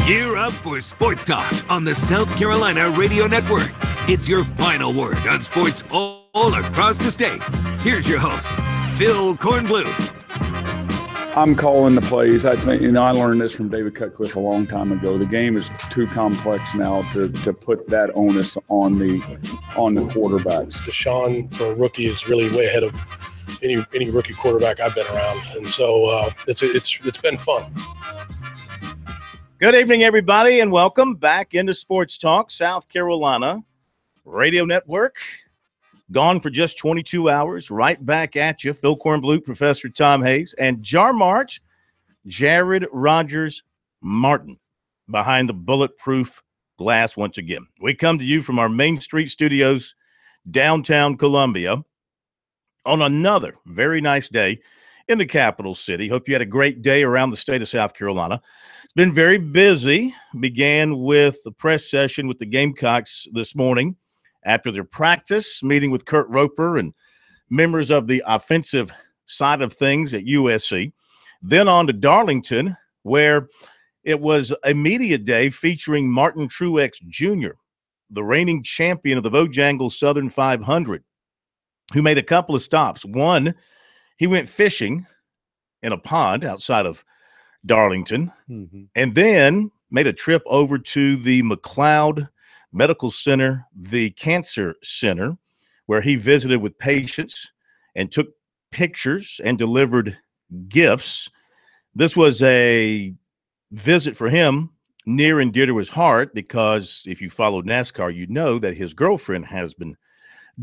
Gear up for Sports Talk on the South Carolina Radio Network. It's your final word on sports all across the state. Here's your host, Phil Kornblue. I'm calling the plays. I think, I learned this from David Cutcliffe a long time ago. The game is too complex now to put that onus on the quarterbacks. Deshaun, for a rookie, is really way ahead of any rookie quarterback I've been around. And so it's been fun. Good evening, everybody, and welcome back into Sports Talk, South Carolina Radio Network. Gone for just 22 hours. Right back at you. Phil Kornblue, Professor Tom Hayes, and Jar March, Jared Rogers Martin, behind the bulletproof glass once again. We come to you from our Main Street studios, downtown Columbia, on another very nice day in the capital city. Hope you had a great day around the state of South Carolina. It's been very busy. Began with the press session with the Gamecocks this morning after their practice, meeting with Kurt Roper and members of the offensive side of things at USC. Then on to Darlington, where it was a media day featuring Martin Truex Jr., the reigning champion of the Bojangles Southern 500, who made a couple of stops. One, he went fishing in a pond outside of Darlington, and then made a trip over to the McLeod Medical Center, the Cancer Center, where he visited with patients and took pictures and delivered gifts. This was a visit for him near and dear to his heart because if you follow NASCAR, you know that his girlfriend has been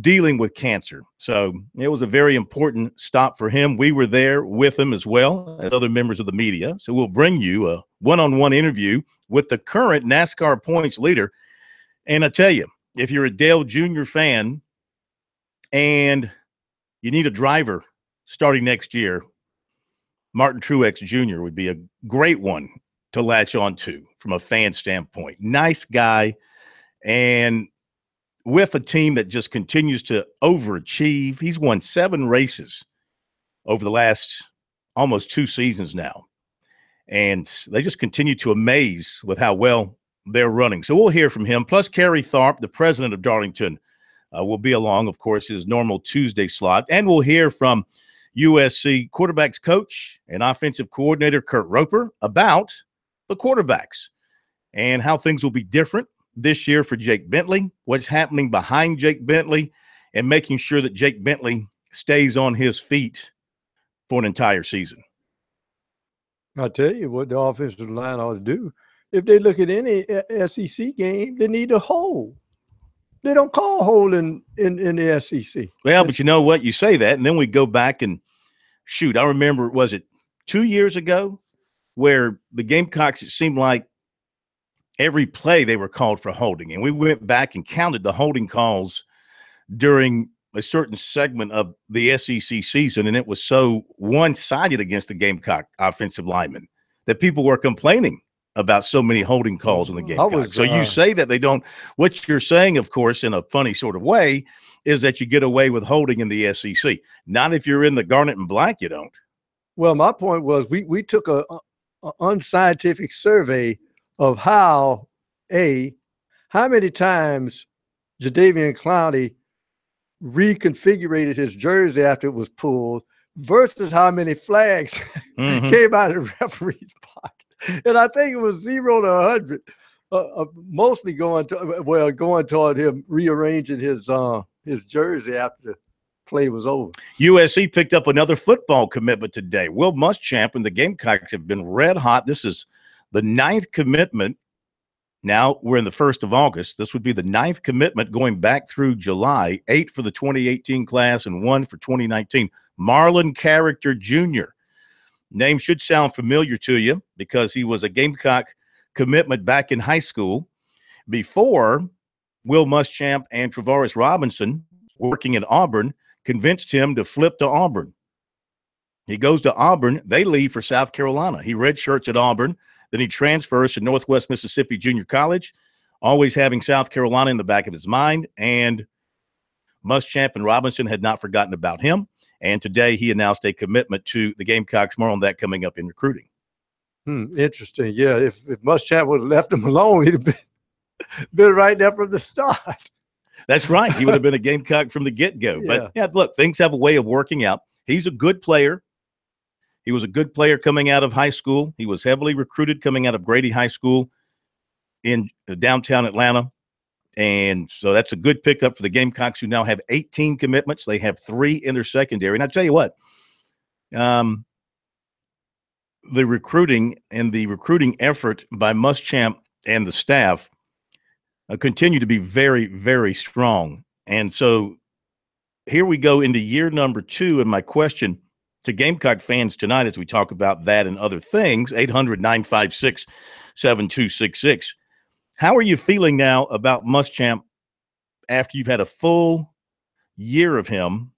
dealing with cancer. So it was a very important stop for him. We were there with him as well as other members of the media. So we'll bring you a one-on-one interview with the current NASCAR points leader. And I tell you, if you're a Dale Jr. fan and you need a driver starting next year, Martin Truex Jr. would be a great one to latch on to from a fan standpoint. Nice guy, and with a team that just continues to overachieve. He's won 7 races over the last almost 2 seasons now. And they just continue to amaze with how well they're running. So we'll hear from him. Plus, Kerry Tharp, the president of Darlington, will be along, of course, his normal Tuesday slot. And we'll hear from USC quarterbacks coach and offensive coordinator Kurt Roper about the quarterbacks and how things will be different this year for Jake Bentley, what's happening behind Jake Bentley, and making sure that Jake Bentley stays on his feet for an entire season. I'll tell you what the offensive line ought to do. If they look at any SEC game, they need a hold. They don't call hold in the SEC. Well, but you know what? You say that, and then we go back and shoot. I remember, was it 2 years ago where the Gamecocks, it seemed like every play they were called for holding. And we went back and counted the holding calls during a certain segment of the SEC season, and it was so one-sided against the Gamecock offensive linemen that people were complaining about so many holding calls in the Gamecocks. So you say that they don't – what you're saying, of course, in a funny sort of way, is that you get away with holding in the SEC. Not if you're in the Garnet and Black, you don't. Well, my point was we took a unscientific survey of how many times Jadeveon Clowney reconfigured his jersey after it was pulled versus how many flags came out of the referee's pocket. And I think it was 0 to 100, mostly going toward him rearranging his jersey after the play was over. USC picked up another football commitment today. Will Muschamp and the Gamecocks have been red hot. This is the 9th commitment. Now we're in the 1st of August. This would be the 9th commitment going back through July, 8 for the 2018 class and 1 for 2019. Marlon Character Jr. Name should sound familiar to you because he was a Gamecock commitment back in high school before Will Muschamp and Travaris Robinson, working at Auburn, convinced him to flip to Auburn. He goes to Auburn. They leave for South Carolina. He redshirts at Auburn. Then he transfers to Northwest Mississippi Junior College, always having South Carolina in the back of his mind. And Muschamp and Robinson had not forgotten about him. And today he announced a commitment to the Gamecocks. More on that coming up in recruiting. Interesting. Yeah, if Muschamp would have left him alone, he'd have been right there from the start. That's right. He would have been a Gamecock from the get-go. Yeah. But, yeah, look, things have a way of working out. He's a good player. He was a good player coming out of high school. He was heavily recruited coming out of Grady High School in downtown Atlanta. And so that's a good pickup for the Gamecocks, who now have 18 commitments. They have 3 in their secondary. And I tell you what, the recruiting effort by Muschamp and the staff continue to be very, very strong. And so here we go into year number 2. And my question to Gamecock fans tonight, as we talk about that and other things, 800-956-7266. How are you feeling now about Muschamp after you've had a full year of him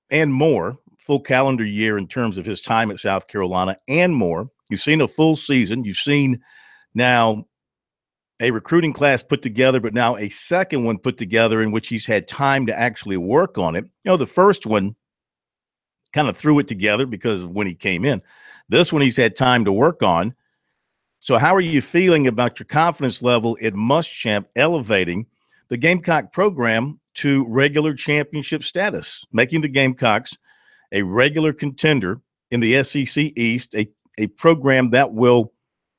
and more, full calendar year in terms of his time at South Carolina and more? You've seen a full season. You've seen now a recruiting class put together, but now a second one put together in which he's had time to actually work on it. You know, the first one kind of threw it together because of when he came in. This one he's had time to work on. So how are you feeling about your confidence level in Muschamp elevating the Gamecock program to regular championship status, making the Gamecocks a regular contender in the SEC East, a program that will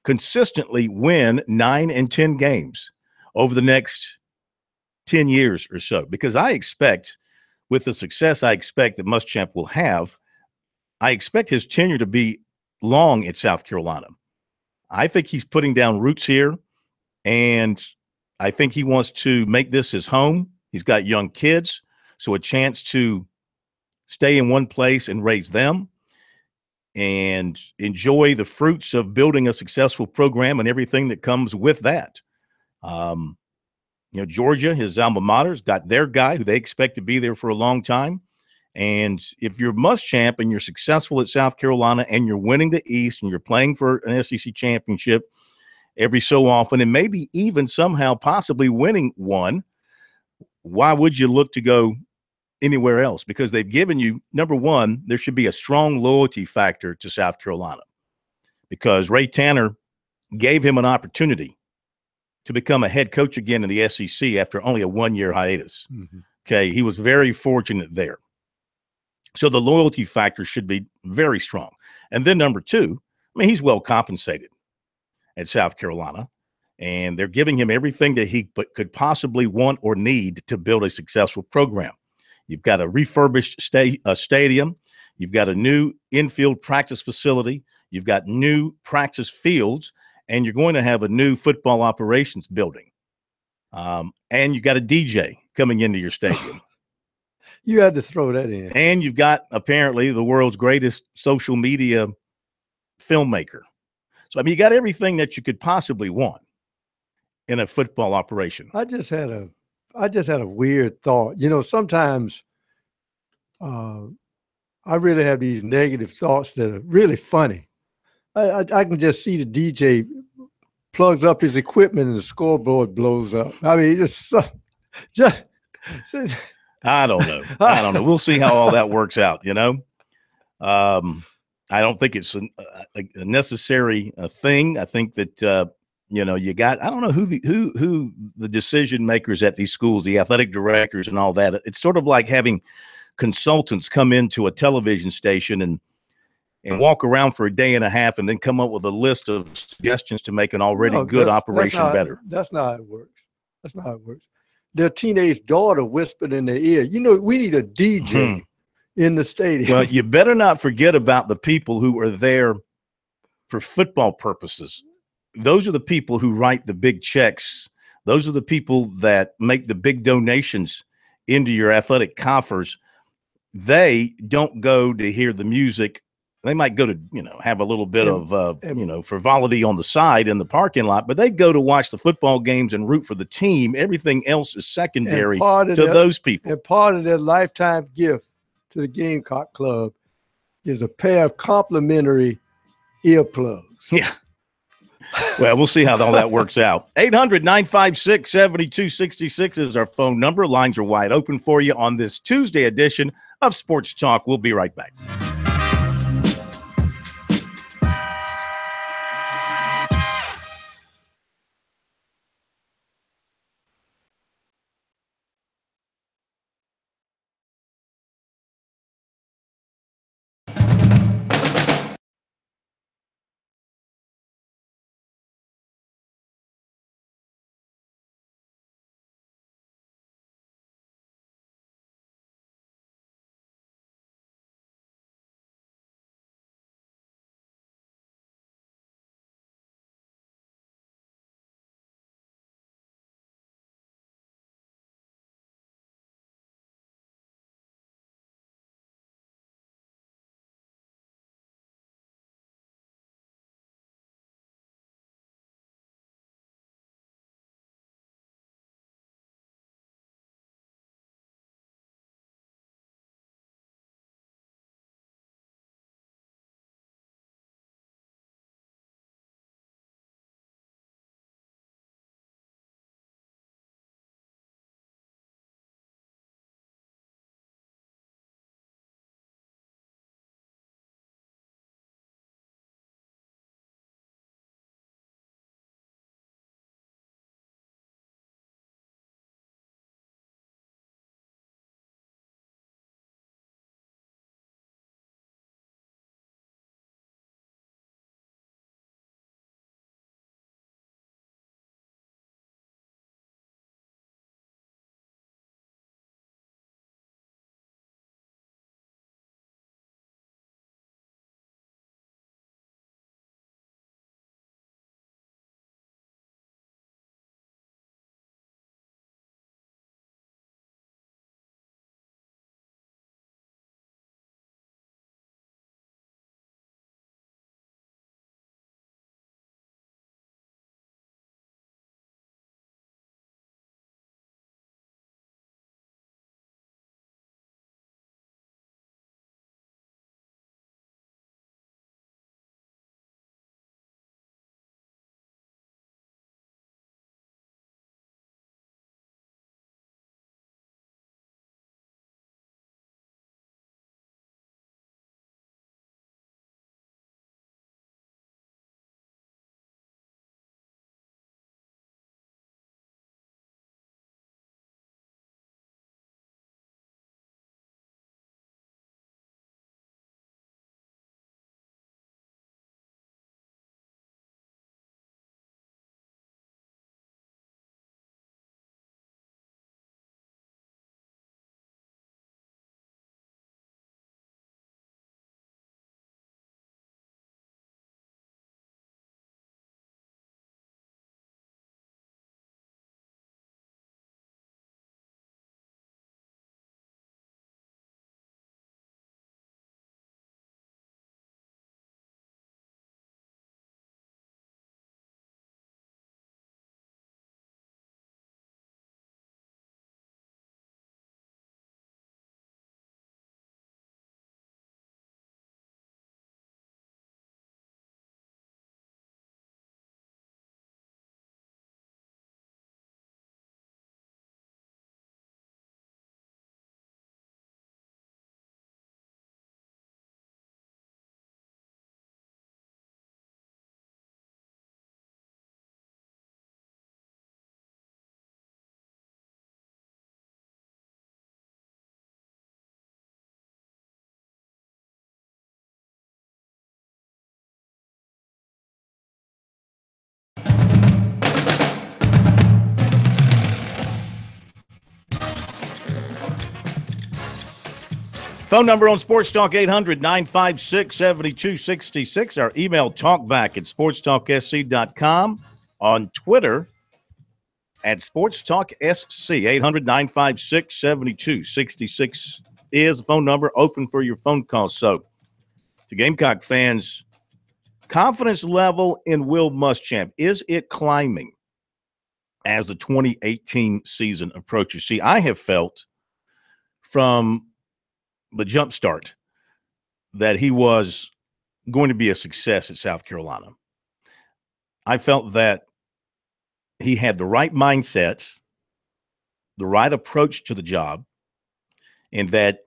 consistently win 9 and 10 games over the next 10 years or so? Because I expect, with the success I expect that Muschamp will have, I expect his tenure to be long at South Carolina. I think he's putting down roots here, and I think he wants to make this his home. He's got young kids, so a chance to stay in one place and raise them and enjoy the fruits of building a successful program and everything that comes with that. You know, Georgia, his alma mater's got their guy who they expect to be there for a long time. And if you're Muschamp and you're successful at South Carolina and you're winning the East and you're playing for an SEC championship every so often and maybe even somehow possibly winning one, why would you look to go anywhere else? Because they've given you, number one, there should be a strong loyalty factor to South Carolina, because Ray Tanner gave him an opportunity to become a head coach again in the SEC after only a 1-year hiatus. Okay, he was very fortunate there. So the loyalty factor should be very strong. And then number 2, I mean, he's well compensated at South Carolina, and they're giving him everything that he could possibly want or need to build a successful program. You've got a refurbished stadium. You've got a new infield practice facility. You've got new practice fields, and you're going to have a new football operations building. And you've got a DJ coming into your stadium. You had to throw that in. And you've got apparently the world's greatest social media filmmaker. So, I mean, you got everything that you could possibly want in a football operation. I just had a weird thought. You know, sometimes I really have these negative thoughts that are really funny. I can just see the DJ plugs up his equipment and the scoreboard blows up. I mean, just I don't know. We'll see how all that works out, you know. I don't think it's a necessary thing. I think that, you know, you got, I don't know who the decision makers at these schools, the athletic directors and all that. It's sort of like having consultants come into a television station and walk around for a day and a half and then come up with a list of suggestions to make an already good operation better. That's not how it works. That's not how it works. Their teenage daughter whispered in their ear, you know, we need a DJ in the stadium. Well, you better not forget about the people who are there for football purposes. Those are the people who write the big checks. Those are the people that make the big donations into your athletic coffers. They don't go to hear the music. They might go to, you know, have a little bit of, you know, frivolity on the side in the parking lot, but they go to watch the football games and root for the team. Everything else is secondary to those people. And part of their lifetime gift to the Gamecock Club is a pair of complimentary earplugs. Yeah. Well, we'll see how all that works out. 800-956-7266 is our phone number. Lines are wide open for you on this Tuesday edition of Sports Talk. We'll be right back. Phone number on Sports Talk 800-956-7266. Our email talkback@sportstalksc.com. On Twitter at SportsTalkSC. 800-956-7266 is the phone number open for your phone calls. So, to Gamecock fans, confidence level in Will Muschamp, is it climbing as the 2018 season approaches? See, I have felt from the jump start that he was going to be a success at South Carolina. I felt that he had the right mindset, the right approach to the job, and that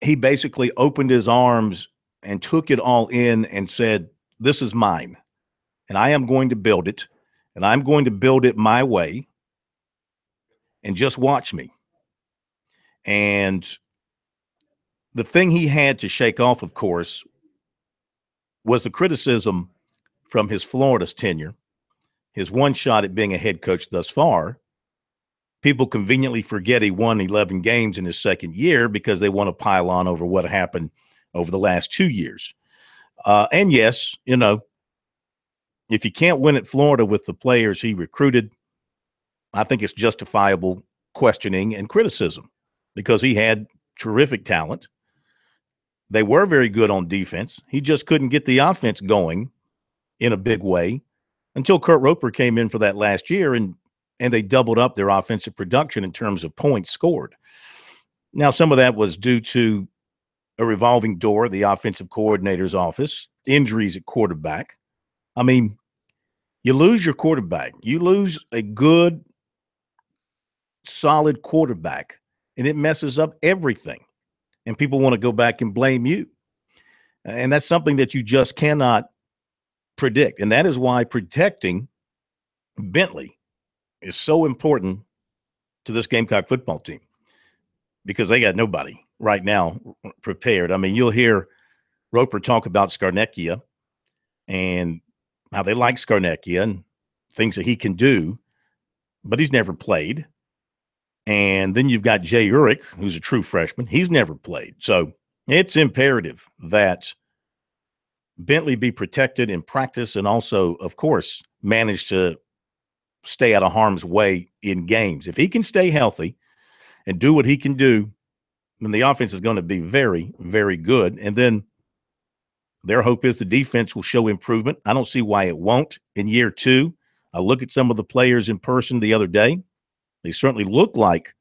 he basically opened his arms and took it all in and said, this is mine, and I am going to build it, and I'm going to build it my way, and just watch me. And the thing he had to shake off, of course, was the criticism from his Florida's tenure, his one shot at being a head coach thus far. People conveniently forget he won 11 games in his second year because they want to pile on over what happened over the last 2 years. And yes, you know, if you can't win at Florida with the players he recruited, I think it's justifiable questioning and criticism because he had terrific talent. They were very good on defense. He just couldn't get the offense going in a big way until Kurt Roper came in for that last year, and they doubled up their offensive production in terms of points scored. Now, some of that was due to a revolving door, the offensive coordinator's office, injuries at quarterback. I mean, you lose your quarterback. You lose a good, solid quarterback, and it messes up everything. And people want to go back and blame you. And that's something that you just cannot predict. And that is why protecting Bentley is so important to this Gamecock football team, because they got nobody right now prepared. I mean, you'll hear Roper talk about Scarnecchia and how they like Scarnecchia and things that he can do, but he's never played. And then you've got Jay Urich, who's a true freshman. He's never played. So it's imperative that Bentley be protected in practice and also, of course, manage to stay out of harm's way in games. If he can stay healthy and do what he can do, then the offense is going to be very, very good. And then their hope is the defense will show improvement. I don't see why it won't in year two. I look at some of the players in person the other day. They certainly look like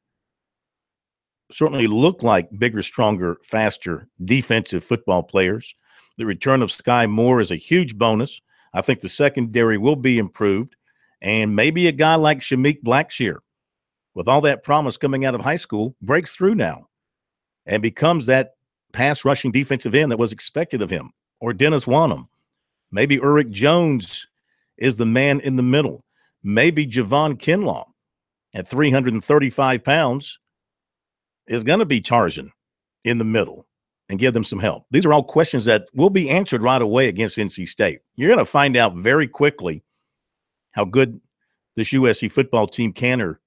bigger, stronger, faster defensive football players. The return of Sky Moore is a huge bonus. I think the secondary will be improved. And maybe a guy like Shameik Blackshear, with all that promise coming out of high school, breaks through now and becomes that pass rushing defensive end that was expected of him. Or Dennis Wanham. Maybe Ulrich Jones is the man in the middle. Maybe Javon Kinlaw at 335 pounds is going to be Tarzan in the middle and give them some help. These are all questions that will be answered right away against NC State. You're going to find out very quickly how good this USC football team can or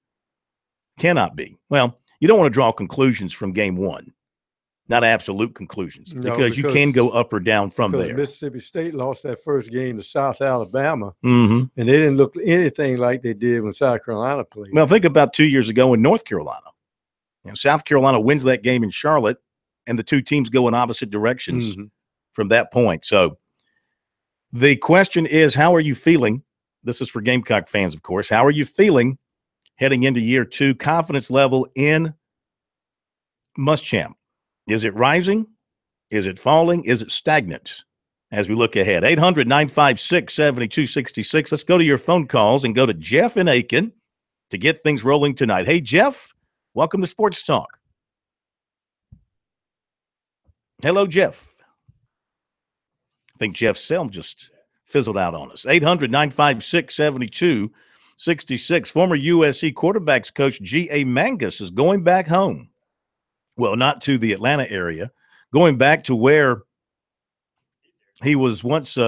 cannot be. Well, you don't want to draw conclusions from game one, not absolute conclusions, because you can go up or down from there. Mississippi State lost that first game to South Alabama, Mm-hmm. and they didn't look anything like they did when South Carolina played. Well, think about 2 years ago in North Carolina. You know, South Carolina wins that game in Charlotte, and the two teams go in opposite directions from that point. So the question is, how are you feeling? This is for Gamecock fans, of course. How are you feeling heading into year two? Confidence level in Muschamp. Is it rising? Is it falling? Is it stagnant as we look ahead? 800-956-7266. Let's go to your phone calls and go to Jeff in Aiken to get things rolling tonight. Hey, Jeff, welcome to Sports Talk. Hello, Jeff. I think Jeff Selm just fizzled out on us. 800-956-7266. Former USC quarterbacks coach G.A. Mangus is going back home. Well, not to the Atlanta area, going back to where he was once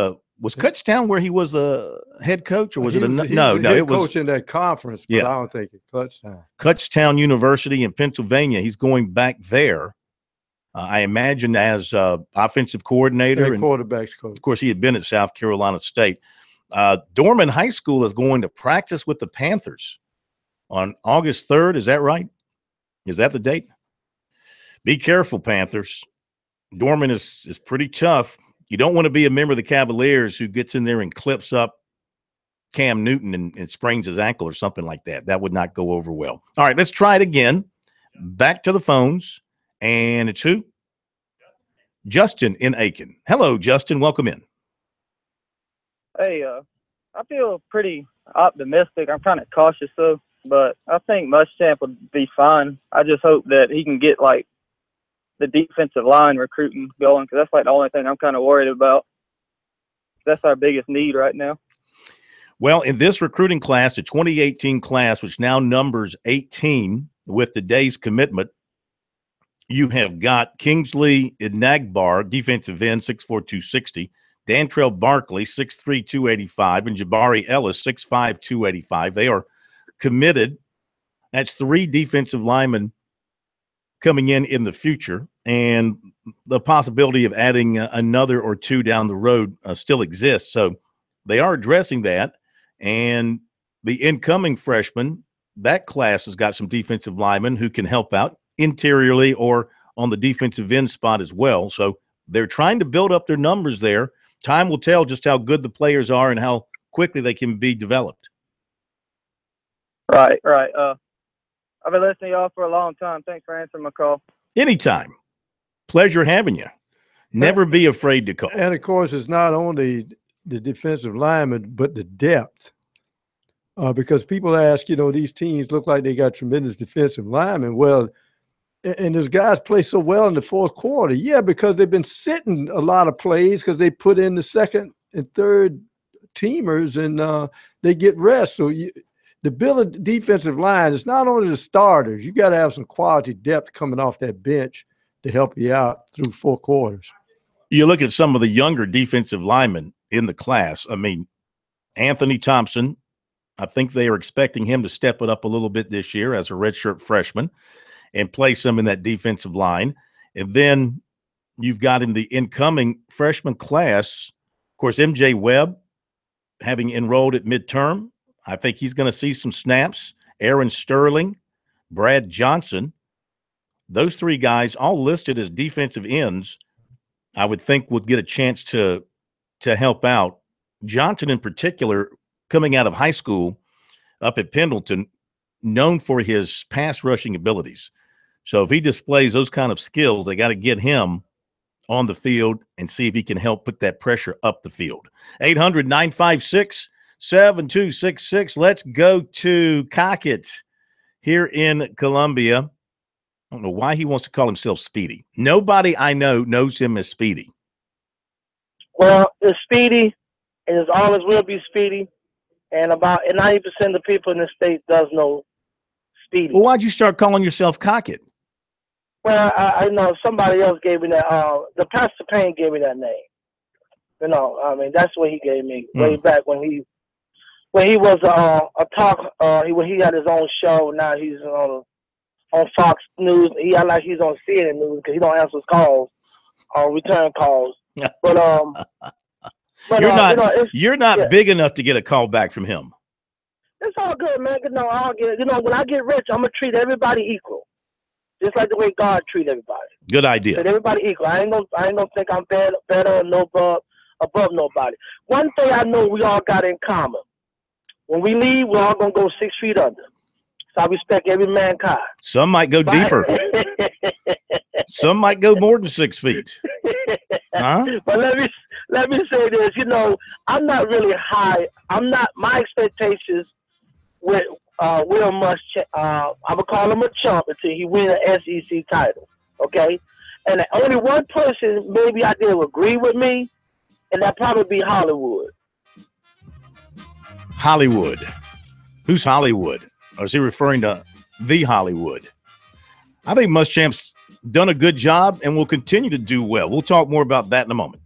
Was Kutztown where he was a head coach, or was it a no? It was coach in that conference. But I don't think it's Kutztown. Kutztown University in Pennsylvania. He's going back there. I imagine as offensive coordinator and quarterbacks coach. Of course, he had been at South Carolina State. Dorman High School is going to practice with the Panthers on August 3rd. Is that right? Is that the date? Be careful, Panthers. Dorman is pretty tough. You don't want to be a member of the Cavaliers who gets in there and clips up Cam Newton and sprains his ankle or something like that. That would not go over well. All right, let's try it again. Back to the phones. And it's who? Justin in Aiken. Hello, Justin. Welcome in. Hey, I feel pretty optimistic. I'm kind of cautious, though, but I think Muschamp will be fine. I just hope that he can get, like, the defensive line recruiting going, because that's, like, the only thing I'm kind of worried about. That's our biggest need right now. Well, in this recruiting class, the 2018 class, which now numbers 18 with today's commitment, you have got Kingsley Inagbar, defensive end, 6'4", 260. Dantrell Barkley, 6'3", 285. And Jabari Ellis, 6'5", 285. They are committed. That's 3 defensive linemen coming in the future. And the possibility of adding another or 2 down the road still exists. So they are addressing that. And the incoming freshmen, that class has got some defensive linemen who can help out interiorly or on the defensive end spot as well. So they're trying to build up their numbers there. Time will tell just how good the players are and how quickly they can be developed. Right. I've been listening to y'all for a long time. Thanks for answering my call. Anytime. Pleasure having you. Never be afraid to call. And, of course, it's not only the defensive linemen, but the depth. Because people ask, these teams look like they got tremendous defensive linemen. Well, and those guys play so well in the fourth quarter. Yeah, because they've been sitting a lot of plays because they put in the second and third teamers and they get rest. So the build a defensive line is not only the starters. You got to have some quality depth coming off that bench to help you out through 4 quarters. You look at some of the younger defensive linemen in the class. I mean, Anthony Thompson, I think they are expecting him to step it up a little bit this year as a redshirt freshman and play some in that defensive line. And then you've got in the incoming freshman class, of course, MJ Webb having enrolled at midterm. I think he's going to see some snaps. Aaron Sterling, Brad Johnson, those 3 guys all listed as defensive ends, I would think would get a chance to help out. Johnson in particular, coming out of high school up at Pendleton, known for his pass rushing abilities. So if he displays those kind of skills, they got to get him on the field and see if he can help put that pressure up the field. 800-956-7266. Let's go to Cockett here in Columbia. I don't know why he wants to call himself Speedy. Nobody I know knows him as Speedy. Well, it's Speedy, and it's always will be Speedy. And about 90% of the people in the state does know Speedy. Well, why'd you start calling yourself Cockett? Well, I know somebody else gave me that. The Pastor Payne gave me that name. That's what he gave me way back when he was a talk. When he had his own show. Now he's on Fox News. He's on CNN News because he don't answer calls, return calls. But you're not big enough to get a call back from him. It's all good, man. When I get rich, I'm gonna treat everybody equal, just like the way God treat everybody. Good idea. Treat everybody equal. I ain't gonna think I'm better or above nobody. One thing I know we all got in common: when we leave, we're all gonna go 6 feet under. So I respect every mankind. Some might go deeper. Some might go more than 6 feet. Huh? But let me say this. I'm not really high. My expectations with Will Muschamp. I'm gonna call him a chump until he wins an SEC title. Okay, and only one person maybe I did agree with me, and that probably be Hollywood. Hollywood. Who's Hollywood? Or is he referring to the Hollywood? I think Muschamp's done a good job and will continue to do well. We'll talk more about that in a moment.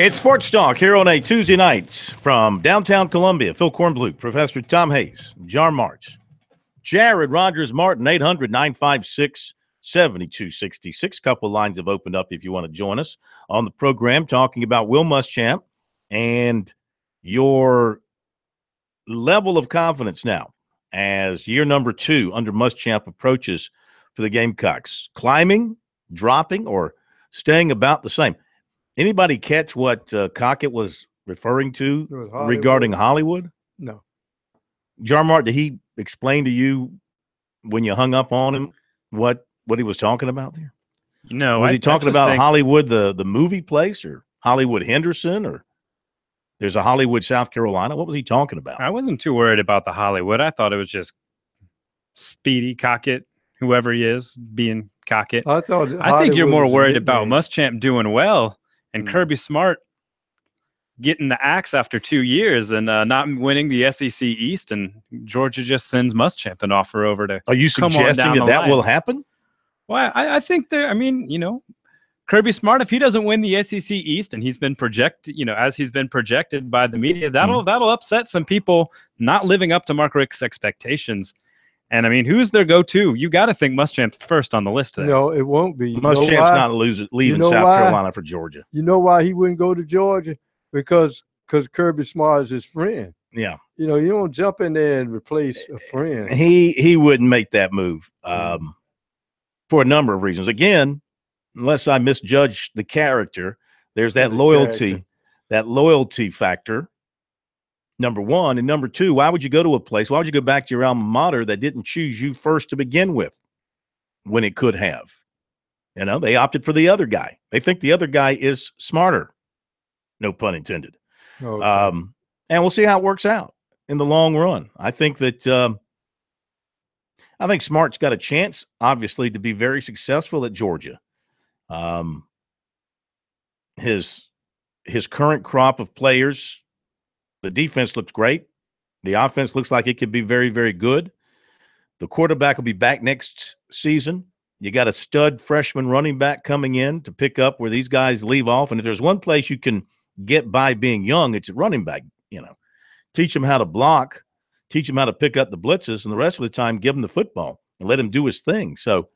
It's Sports Talk here on a Tuesday night from downtown Columbia. Phil Kornbluth, Professor Tom Hayes, Jar March, Jared Rogers Martin, 800-956-7266. Couple lines have opened up if you want to join us on the program, talking about Will Muschamp and your level of confidence now as year number 2 under Muschamp approaches for the Gamecocks. Climbing, dropping, or staying about the same? Anybody catch what Cockett was referring to regarding Hollywood? No. Jarmart, did he explain to you when you hung up on him what he was talking about there? No. Was he talking about Hollywood, the movie place, or Hollywood Henderson, or there's a Hollywood, South Carolina? What was he talking about? I wasn't too worried about the Hollywood. I thought it was just Speedy Cockett, whoever he is, being Cockett. I think you're more worried about Muschamp doing well and Kirby Smart getting the axe after 2 years and not winning the SEC East, and Georgia just sends Muschamp an offer over to. Are you suggesting that will happen? Well, I think there. I mean, Kirby Smart, if he doesn't win the SEC East and he's been projected, as he's been projected by the media, that'll upset some people not living up to Mark Richt's expectations. And I mean, who's their go-to? You got to think Muschamp first on the list there. No, it won't be. Muschamp's not leaving South Carolina for Georgia. You know why he wouldn't go to Georgia? Because Kirby Smart is his friend. Yeah. You don't jump in there and replace a friend. He wouldn't make that move for a number of reasons. Again, unless I misjudge the character, there's that loyalty factor. Number one. And number two, why would you go to a place? Why would you go back to your alma mater that didn't choose you first to begin with when it could have? They opted for the other guy. They think the other guy is smarter. No pun intended. Okay. And we'll see how it works out in the long run. I think that Smart's got a chance, obviously, to be very successful at Georgia. His current crop of players, the defense looks great. The offense looks like it could be very, very good. The quarterback will be back next season. You got a stud freshman running back coming in to pick up where these guys leave off. And if there's one place you can get by being young, it's at running back. Teach him how to block, teach him how to pick up the blitzes, and the rest of the time give him the football and let him do his thing. So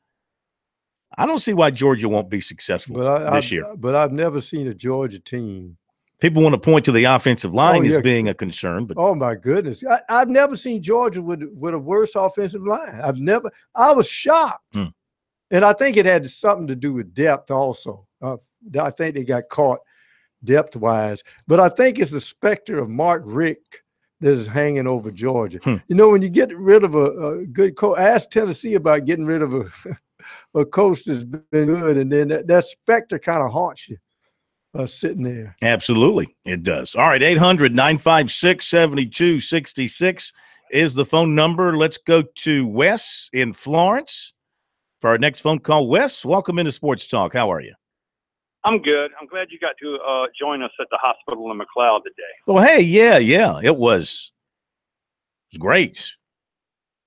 I don't see why Georgia won't be successful this year. But I've never seen a Georgia team. People want to point to the offensive line as being a concern, but oh my goodness, I've never seen Georgia with a worse offensive line. I was shocked, and I think it had something to do with depth also. I think they got caught depth-wise, but I think it's the specter of Mark Richt that is hanging over Georgia. When you get rid of a good coach, ask Tennessee about getting rid of a coach that's been good, and then that specter kind of haunts you. Sitting there. Absolutely, it does. All right, 800-956-7266 is the phone number. Let's go to Wes in Florence for our next phone call. Wes, welcome into Sports Talk. How are you? I'm good. I'm glad you got to join us at the hospital in McLeod today. Oh, hey, yeah. It was great.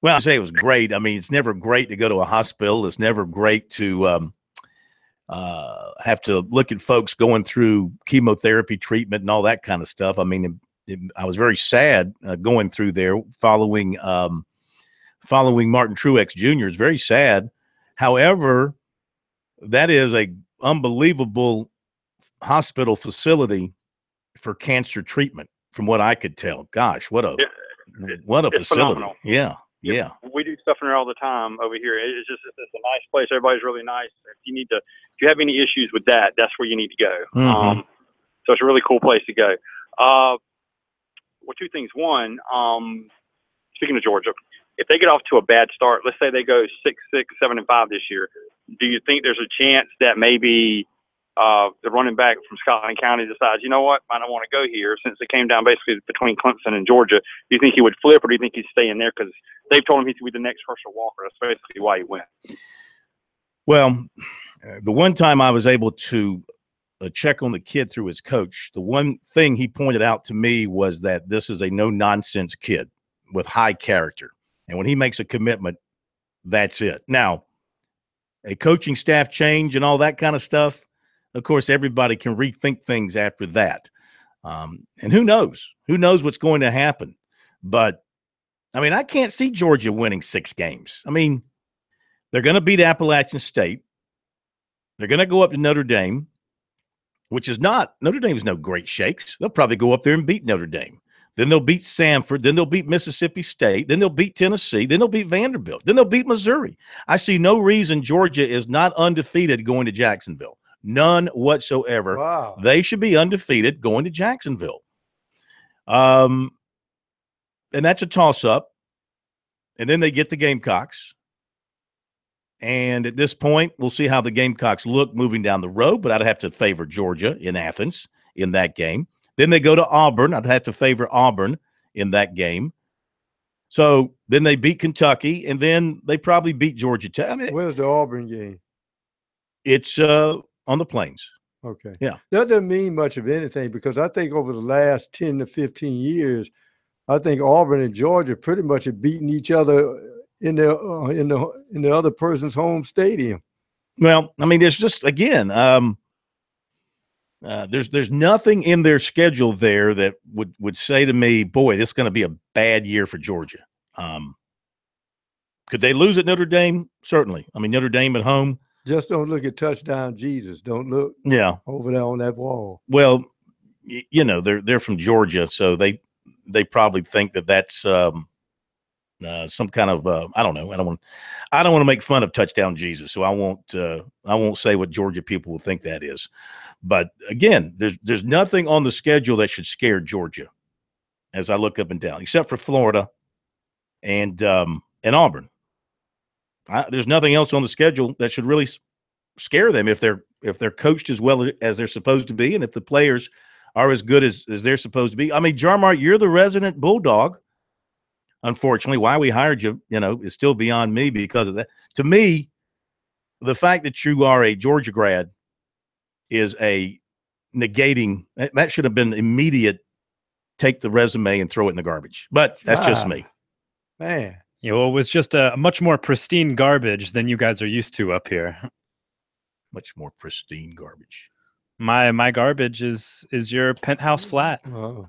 Well, I say it was great. I mean, it's never great to go to a hospital. It's never great to have to look at folks going through chemotherapy treatment and all that kind of stuff. I mean, I was very sad going through there following Martin Truex Jr. It's very sad. However, that is a unbelievable hospital facility for cancer treatment, from what I could tell. Gosh, what a facility! Phenomenal. Yeah. We do stuff in there all the time over here. It's a nice place. Everybody's really nice. If you have any issues with that, that's where you need to go. So it's a really cool place to go. Well, two things. One, speaking of Georgia, if they get off to a bad start, let's say they go 6-6, 7-5 this year, do you think there's a chance that maybe the running back from Scotland County decides, you know what, I don't want to go here, since it came down basically between Clemson and Georgia? Do you think he would flip, or do you think he'd stay in there because they've told him he's going to be the next Herschel Walker? That's basically why he went. Well, the one time I was able to check on the kid through his coach, the one thing he pointed out to me was that this is a no-nonsense kid with high character. And when he makes a commitment, that's it. Now, a coaching staff change and all that kind of stuff, of course, everybody can rethink things after that. And who knows? Who knows what's going to happen? But, I mean, I can't see Georgia winning 6 games. I mean, they're going to beat Appalachian State. They're going to go up to Notre Dame, which is not – Notre Dame is no great shakes. They'll probably go up there and beat Notre Dame. Then they'll beat Samford. Then they'll beat Mississippi State. Then they'll beat Tennessee. Then they'll beat Vanderbilt. Then they'll beat Missouri. I see no reason Georgia is not undefeated going to Jacksonville. None whatsoever. Wow. They should be undefeated going to Jacksonville. And that's a toss-up. And then they get the Gamecocks. And at this point, we'll see how the Gamecocks look moving down the road, but I'd have to favor Georgia in Athens in that game. Then they go to Auburn. I'd have to favor Auburn in that game. So then they beat Kentucky, and then they probably beat Georgia Tech. I mean, where's the Auburn game? It's on the Plains. Okay. Yeah. That doesn't mean much of anything because I think over the last 10 to 15 years, I think Auburn and Georgia pretty much have beaten each other in the other person's home stadium. Well, I mean, there's just, again, there's nothing in their schedule there that would say to me, boy, this is going to be a bad year for Georgia. Could they lose at Notre Dame? Certainly. I mean, Notre Dame at home. Just don't look at touchdown Jesus. Don't look over there on that wall. Well, you know, they're from Georgia, so they probably think that's some kind of I don't know. I don't want to make fun of touchdown Jesus, so I won't say what Georgia people will think that is. But again, there's nothing on the schedule that should scare Georgia as I look up and down, except for Florida and Auburn. There's nothing else on the schedule that should really scare them if they're coached as well as they're supposed to be, and if the players are as good as they're supposed to be. I mean, Jarmar, you're the resident Bulldog. Unfortunately, why we hired you, is still beyond me because of that. To me, the fact that you are a Georgia grad is a negating. That should have been immediate. Take the resume and throw it in the garbage. But that's just me. Man. Yeah, well, it was just a much more pristine garbage than you guys are used to up here. Much more pristine garbage. My garbage is your penthouse flat. Oh.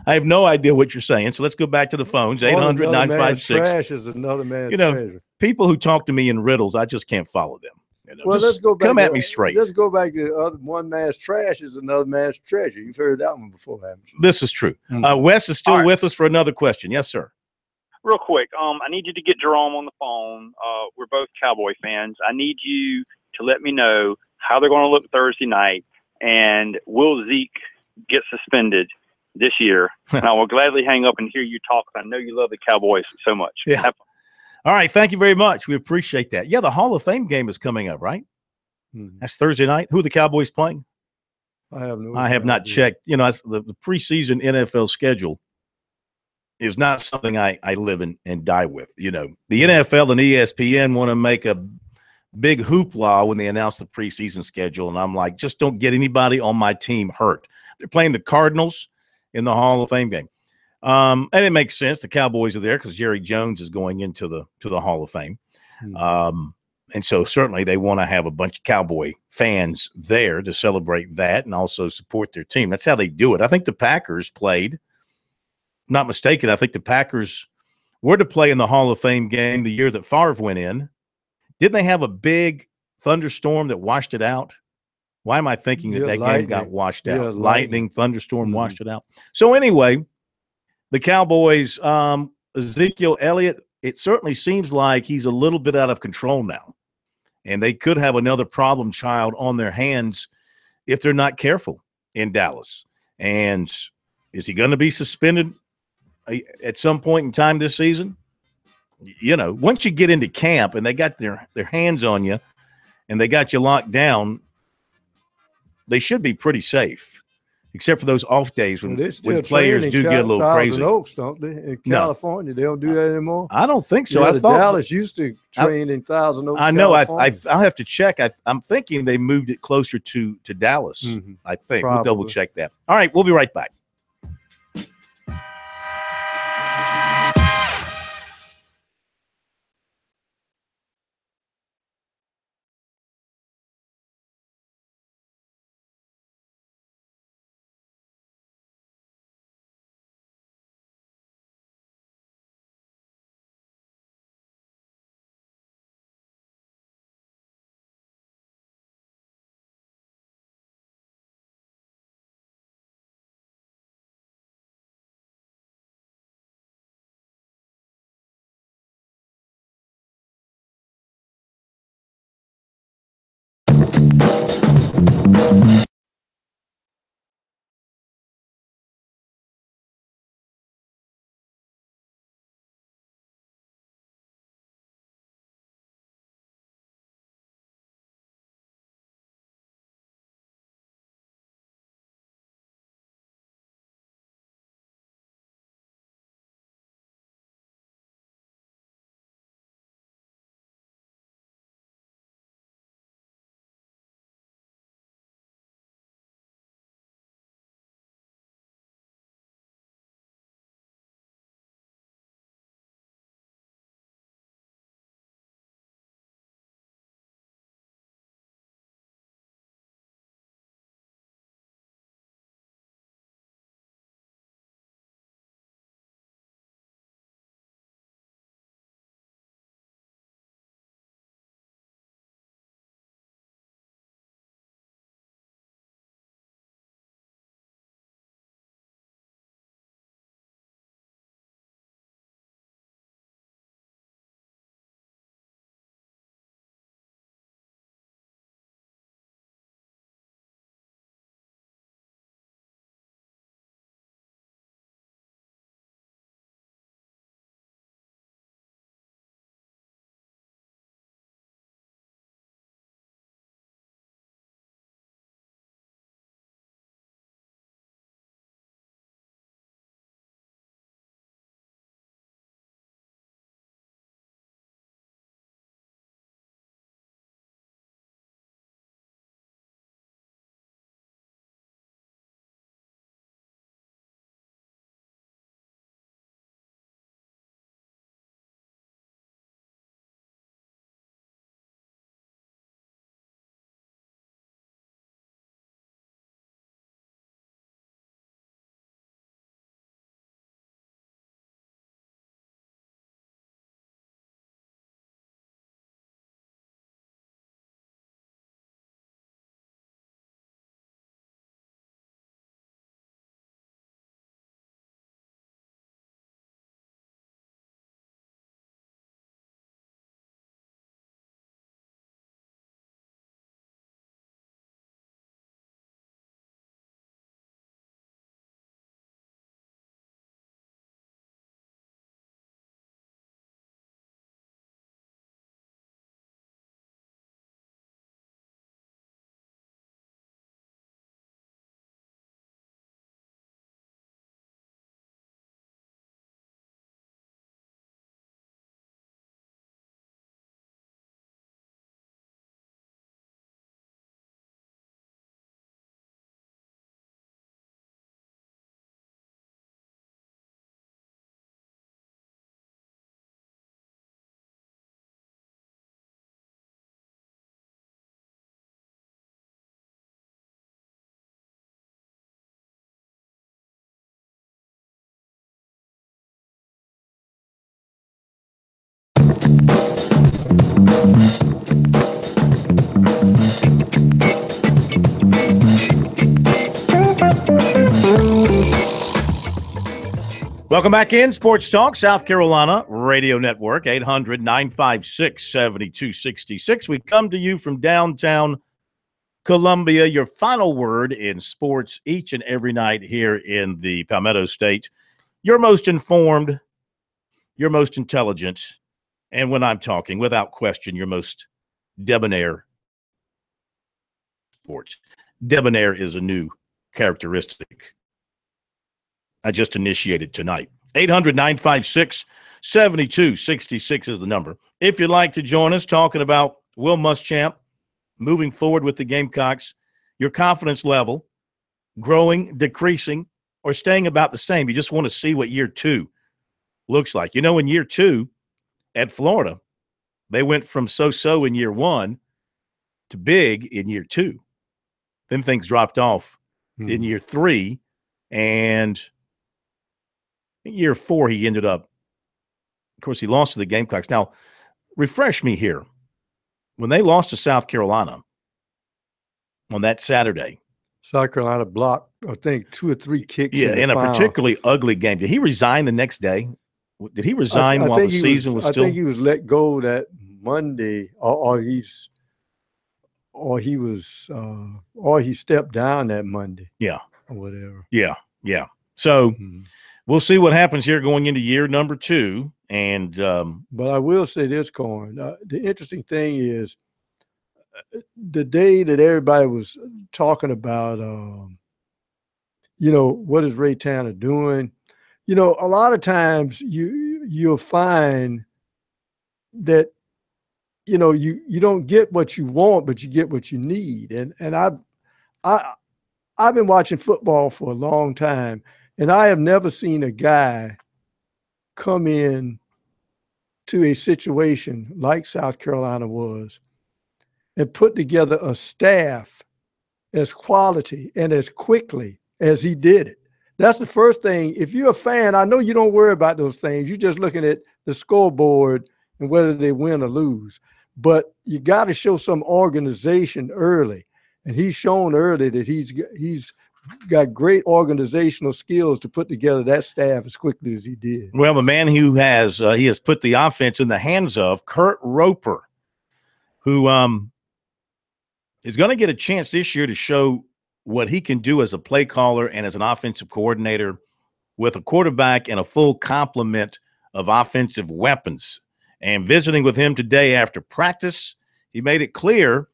I have no idea what you're saying. So let's go back to the phones. 800-956. Trash is another man's treasure. People who talk to me in riddles, I just can't follow them. Well, let's go back. Come at me straight. Let's go back to the other one man's trash is another man's treasure. You've heard that one before, haven't you? This is true. Wes is still with us for another question. Yes, sir. Real quick, I need you to get Jerome on the phone. We're both Cowboy fans. I need you to let me know how they're going to look Thursday night, and will Zeke get suspended this year? And I will gladly hang up and hear you talk. I know you love the Cowboys so much. Yeah. All right. Thank you very much. We appreciate that. Yeah, the Hall of Fame game is coming up, right? Mm-hmm. That's Thursday night. Who are the Cowboys playing? I have not checked. The preseason NFL schedule is not something I live and die with. The NFL and ESPN want to make a big hoopla when they announce the preseason schedule, and I'm like, just don't get anybody on my team hurt. They're playing the Cardinals in the Hall of Fame game, and it makes sense. The Cowboys are there because Jerry Jones is going into the Hall of Fame, and so certainly they want to have a bunch of Cowboy fans there to celebrate that and also support their team. That's how they do it. I think the Packers played. Not mistaken, I think the Packers were to play in the Hall of Fame game the year that Favre went in. Didn't they have a big thunderstorm that washed it out? Why am I thinking that game got washed out? Lightning, thunderstorm washed it out. So anyway, the Cowboys, Ezekiel Elliott, it certainly seems like he's a little bit out of control now. And they could have another problem child on their hands if they're not careful in Dallas. And is he going to be suspended at some point in time this season? Once you get into camp and they got their hands on you and they got you locked down, they should be pretty safe, except for those off days when players do get a little crazy. Oaks, don't they? In California, they don't do that anymore. I don't think so. Yeah, I thought Dallas used to train in Thousand Oaks. I know. I'll have to check. I'm thinking they moved it closer to Dallas. Mm-hmm. I think Probably. We'll double check that. All right, we'll be right back. Welcome back in Sports Talk, South Carolina Radio Network, 800-956-7266. We come to you from downtown Columbia. Your final word in sports each and every night here in the Palmetto State. Your most informed, your most intelligent, and when I'm talking, without question, your most debonair sports. Debonair is a new characteristic I just initiated tonight. 800-956-7266 is the number. If you'd like to join us talking about Will Muschamp moving forward with the Gamecocks, your confidence level growing, decreasing, or staying about the same. You just want to see what year two looks like. You know, in year two at Florida, they went from so-so in year one to big in year two. Then things dropped off in year three, and in year four, he ended up, of course, he lost to the Gamecocks. Now, refresh me here. When they lost to South Carolina on that Saturday, South Carolina blocked, I think, 2 or 3 kicks. Yeah, in a particularly ugly game. Did he resign the next day? Did he resign while the season was still? I think he was let go that Monday, or or he was, or he stepped down that Monday. Yeah. Or whatever. Yeah. Yeah. So we'll see what happens here going into year number 2. And but I will say this, Corn. The interesting thing is the day that everybody was talking about, what is Ray Tanner doing? A lot of times you'll find that, you don't get what you want, but you get what you need. And I've been watching football for a long time, and I have never seen a guy come in to a situation like South Carolina was and put together a staff as quality and as quickly as he did it. That's the first thing. If you're a fan, I know you don't worry about those things. You're just looking at the scoreboard and whether they win or lose. But you got to show some organization early. And he's shown early that he's got great organizational skills to put together that staff as quickly as he did. Well, the man who has he has put the offense in the hands of Kurt Roper, who is going to get a chance this year to show what he can do as a play caller and as an offensive coordinator with a quarterback and a full complement of offensive weapons. And visiting with him today after practice, he made it clear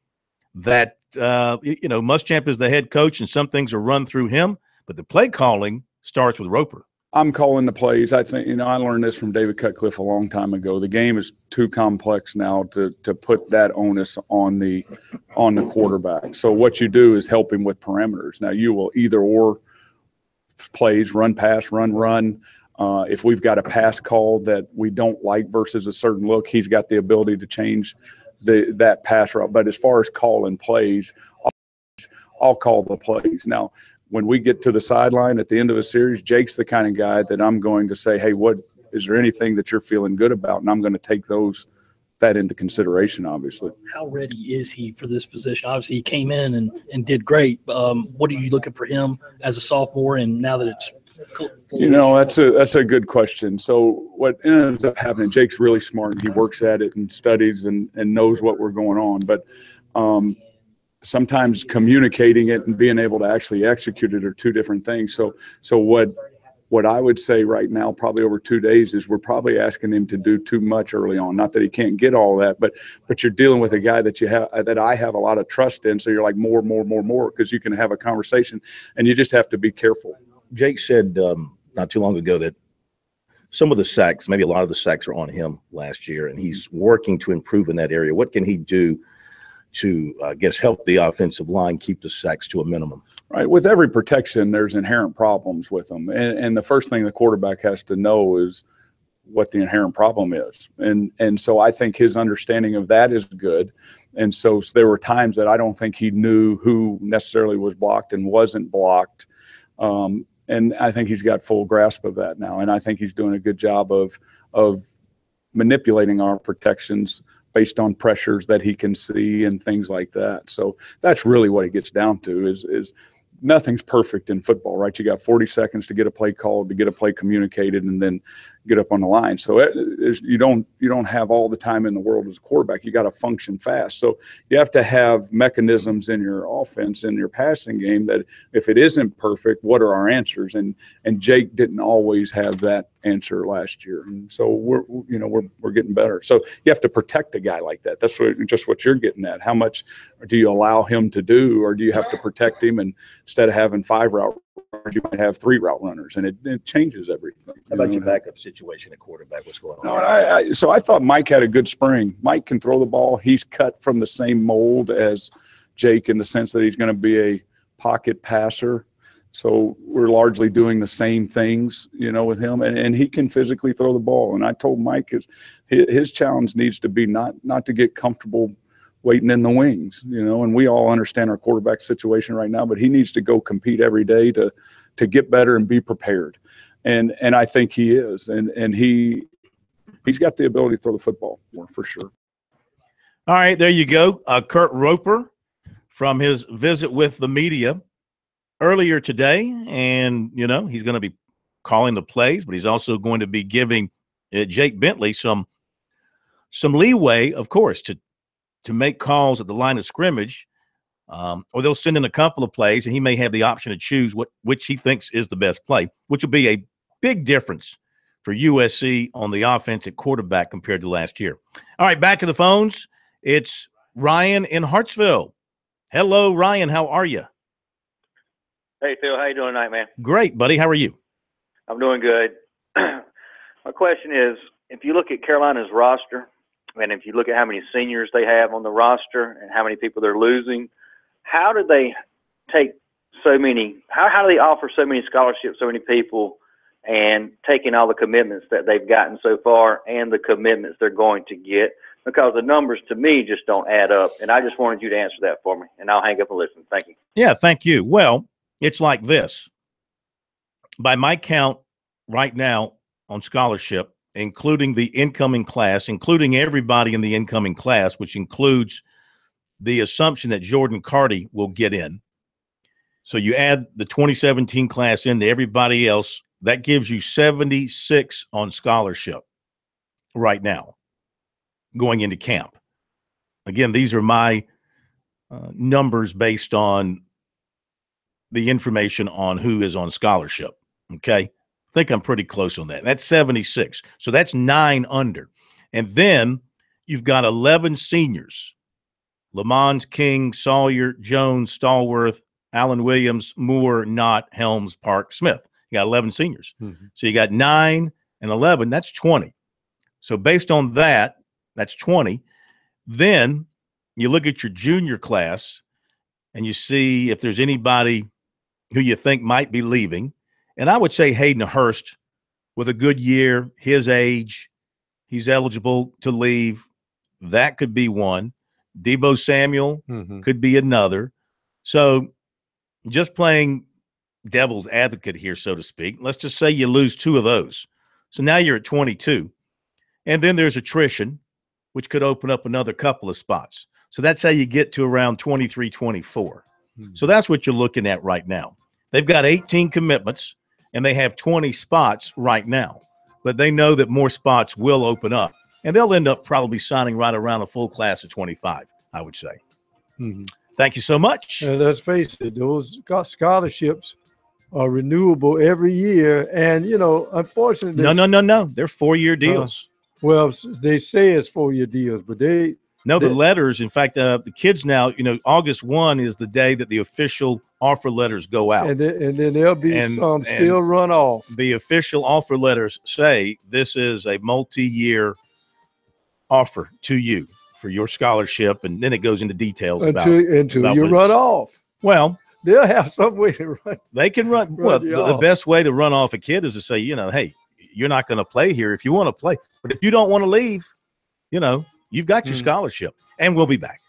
that Muschamp is the head coach and some things are run through him, but the play calling starts with Roper. I'm calling the plays. I think, I learned this from David Cutcliffe a long time ago. The game is too complex now to put that onus on the quarterback. So what you do is help him with parameters. Now you will either or plays, run, pass, run. If we've got a pass call that we don't like versus a certain look, he's got the ability to change that pass route. But as far as calling plays, I'll call the plays. Now, when we get to the sideline at the end of a series, Jake's the kind of guy that I'm going to say, hey, what is there anything that you're feeling good about? And I'm going to take that into consideration, obviously. How ready is he for this position? Obviously, he came in and did great. What are you looking for him as a sophomore, and now that it's that's a good question. So what ends up happening, Jake's really smart. He works at it and studies and knows what we're going on. But sometimes communicating it and being able to actually execute it are two different things. So what I would say right now, probably over 2 days, is we're probably asking him to do too much early on. Not that he can't get all that, but you're dealing with a guy that I have a lot of trust in. So you're like more, because you can have a conversation, and you just have to be careful. Jake said not too long ago that some of the sacks, maybe a lot of the sacks, are on him last year, and he's working to improve in that area. What can he do to, help the offensive line keep the sacks to a minimum? Right. With every protection, there's inherent problems with them. And the first thing the quarterback has to know is what the inherent problem is. And so I think his understanding of that is good. And so there were times that I don't think he knew who necessarily was blocked and wasn't blocked. And I think he's got full grasp of that now. And I think he's doing a good job of manipulating our protections based on pressures that he can see and things like that. So that's really what it gets down to is nothing's perfect in football, right? You got 40 seconds to get a play called, to get a play communicated, and then get up on the line. So you don't have all the time in the world as a quarterback. You got to function fast. So you have to have mechanisms in your offense, in your passing game, that if it isn't perfect, what are our answers? And Jake didn't always have that answer last year. And so we're getting better. So you have to protect a guy like that. That's what you're getting at. How much do you allow him to do, or do you have to protect him, and instead of having 5 route runners, you might have 3 route runners, and it changes everything. How about your backup situation at quarterback? What's going on? So I thought Mike had a good spring. Mike can throw the ball. He's cut from the same mold as Jake in the sense that he's going to be a pocket passer. So we're largely doing the same things, with him, and he can physically throw the ball. And I told Mike his challenge needs to be not to get comfortable waiting in the wings, and we all understand our quarterback situation right now, but he needs to go compete every day to get better and be prepared. And I think he is, and he's got the ability to throw the football for sure. All right, there you go. Kurt Roper from his visit with the media earlier today, and he's going to be calling the plays, but he's also going to be giving Jake Bentley some leeway, of course, to make calls at the line of scrimmage. or they'll send in a couple of plays, and he may have the option to choose which he thinks is the best play, which will be a big difference for USC on the offense at quarterback compared to last year. All right, back to the phones. It's Ryan in Hartsville. Hello, Ryan. How are you? Hey, Phil. How you doing tonight, man? Great, buddy. How are you? I'm doing good. My question is, if you look at Carolina's roster, and if you look at how many seniors they have on the roster and how many people they're losing, how do they take so many – how do they offer so many scholarships, so many people, and taking all the commitments that they've gotten so far and the commitments they're going to get? Because the numbers to me just don't add up, and I just wanted you to answer that for me, and I'll hang up and listen. Thank you. Yeah, thank you. Well, it's like this. By my count right now on scholarship, including the incoming class, including everybody in the incoming class, which includes the assumption that Jordan Carty will get in. So you add the 2017 class into everybody else, that gives you 76 on scholarship right now going into camp. Again, these are my numbers based on the information on who is on scholarship. Okay. I think I'm pretty close on that. That's 76. So that's 9 under. And then you've got 11 seniors: Lamons, King, Sawyer, Jones, Stallworth, Allen Williams, Moore, Knott, Helms, Park, Smith. You got 11 seniors. Mm-hmm. So you got 9 and 11. That's 20. So based on that, that's 20. Then you look at your junior class and you see if there's anybody who you think might be leaving. And I would say Hayden Hurst, with a good year, his age, he's eligible to leave. That could be one. Debo Samuel could be another. So just playing devil's advocate here, so to speak, let's just say you lose 2 of those. So now you're at 22. And then there's attrition, which could open up another couple of spots. So that's how you get to around 23, 24. So that's what you're looking at right now. They've got 18 commitments, and they have 20 spots right now. But they know that more spots will open up, and they'll end up probably signing right around a full class of 25, I would say. Mm-hmm. Thank you so much. And let's face it, those scholarships are renewable every year. And, you know, unfortunately. No. They're 4-year deals. Well, they say it's 4-year deals, but the letters, in fact, the kids now, you know, August 1 is the day that the official offer letters go out. And then there'll be some still run off. The official offer letters say this is a multi-year offer to you for your scholarship, and then it goes into details until you run off. Well, they'll have some way to run. They can run. Well, the best way to run off a kid is to say, you know, hey, you're not going to play here if you want to play. But if you don't want to leave, you know, you've got your scholarship. And we'll be back.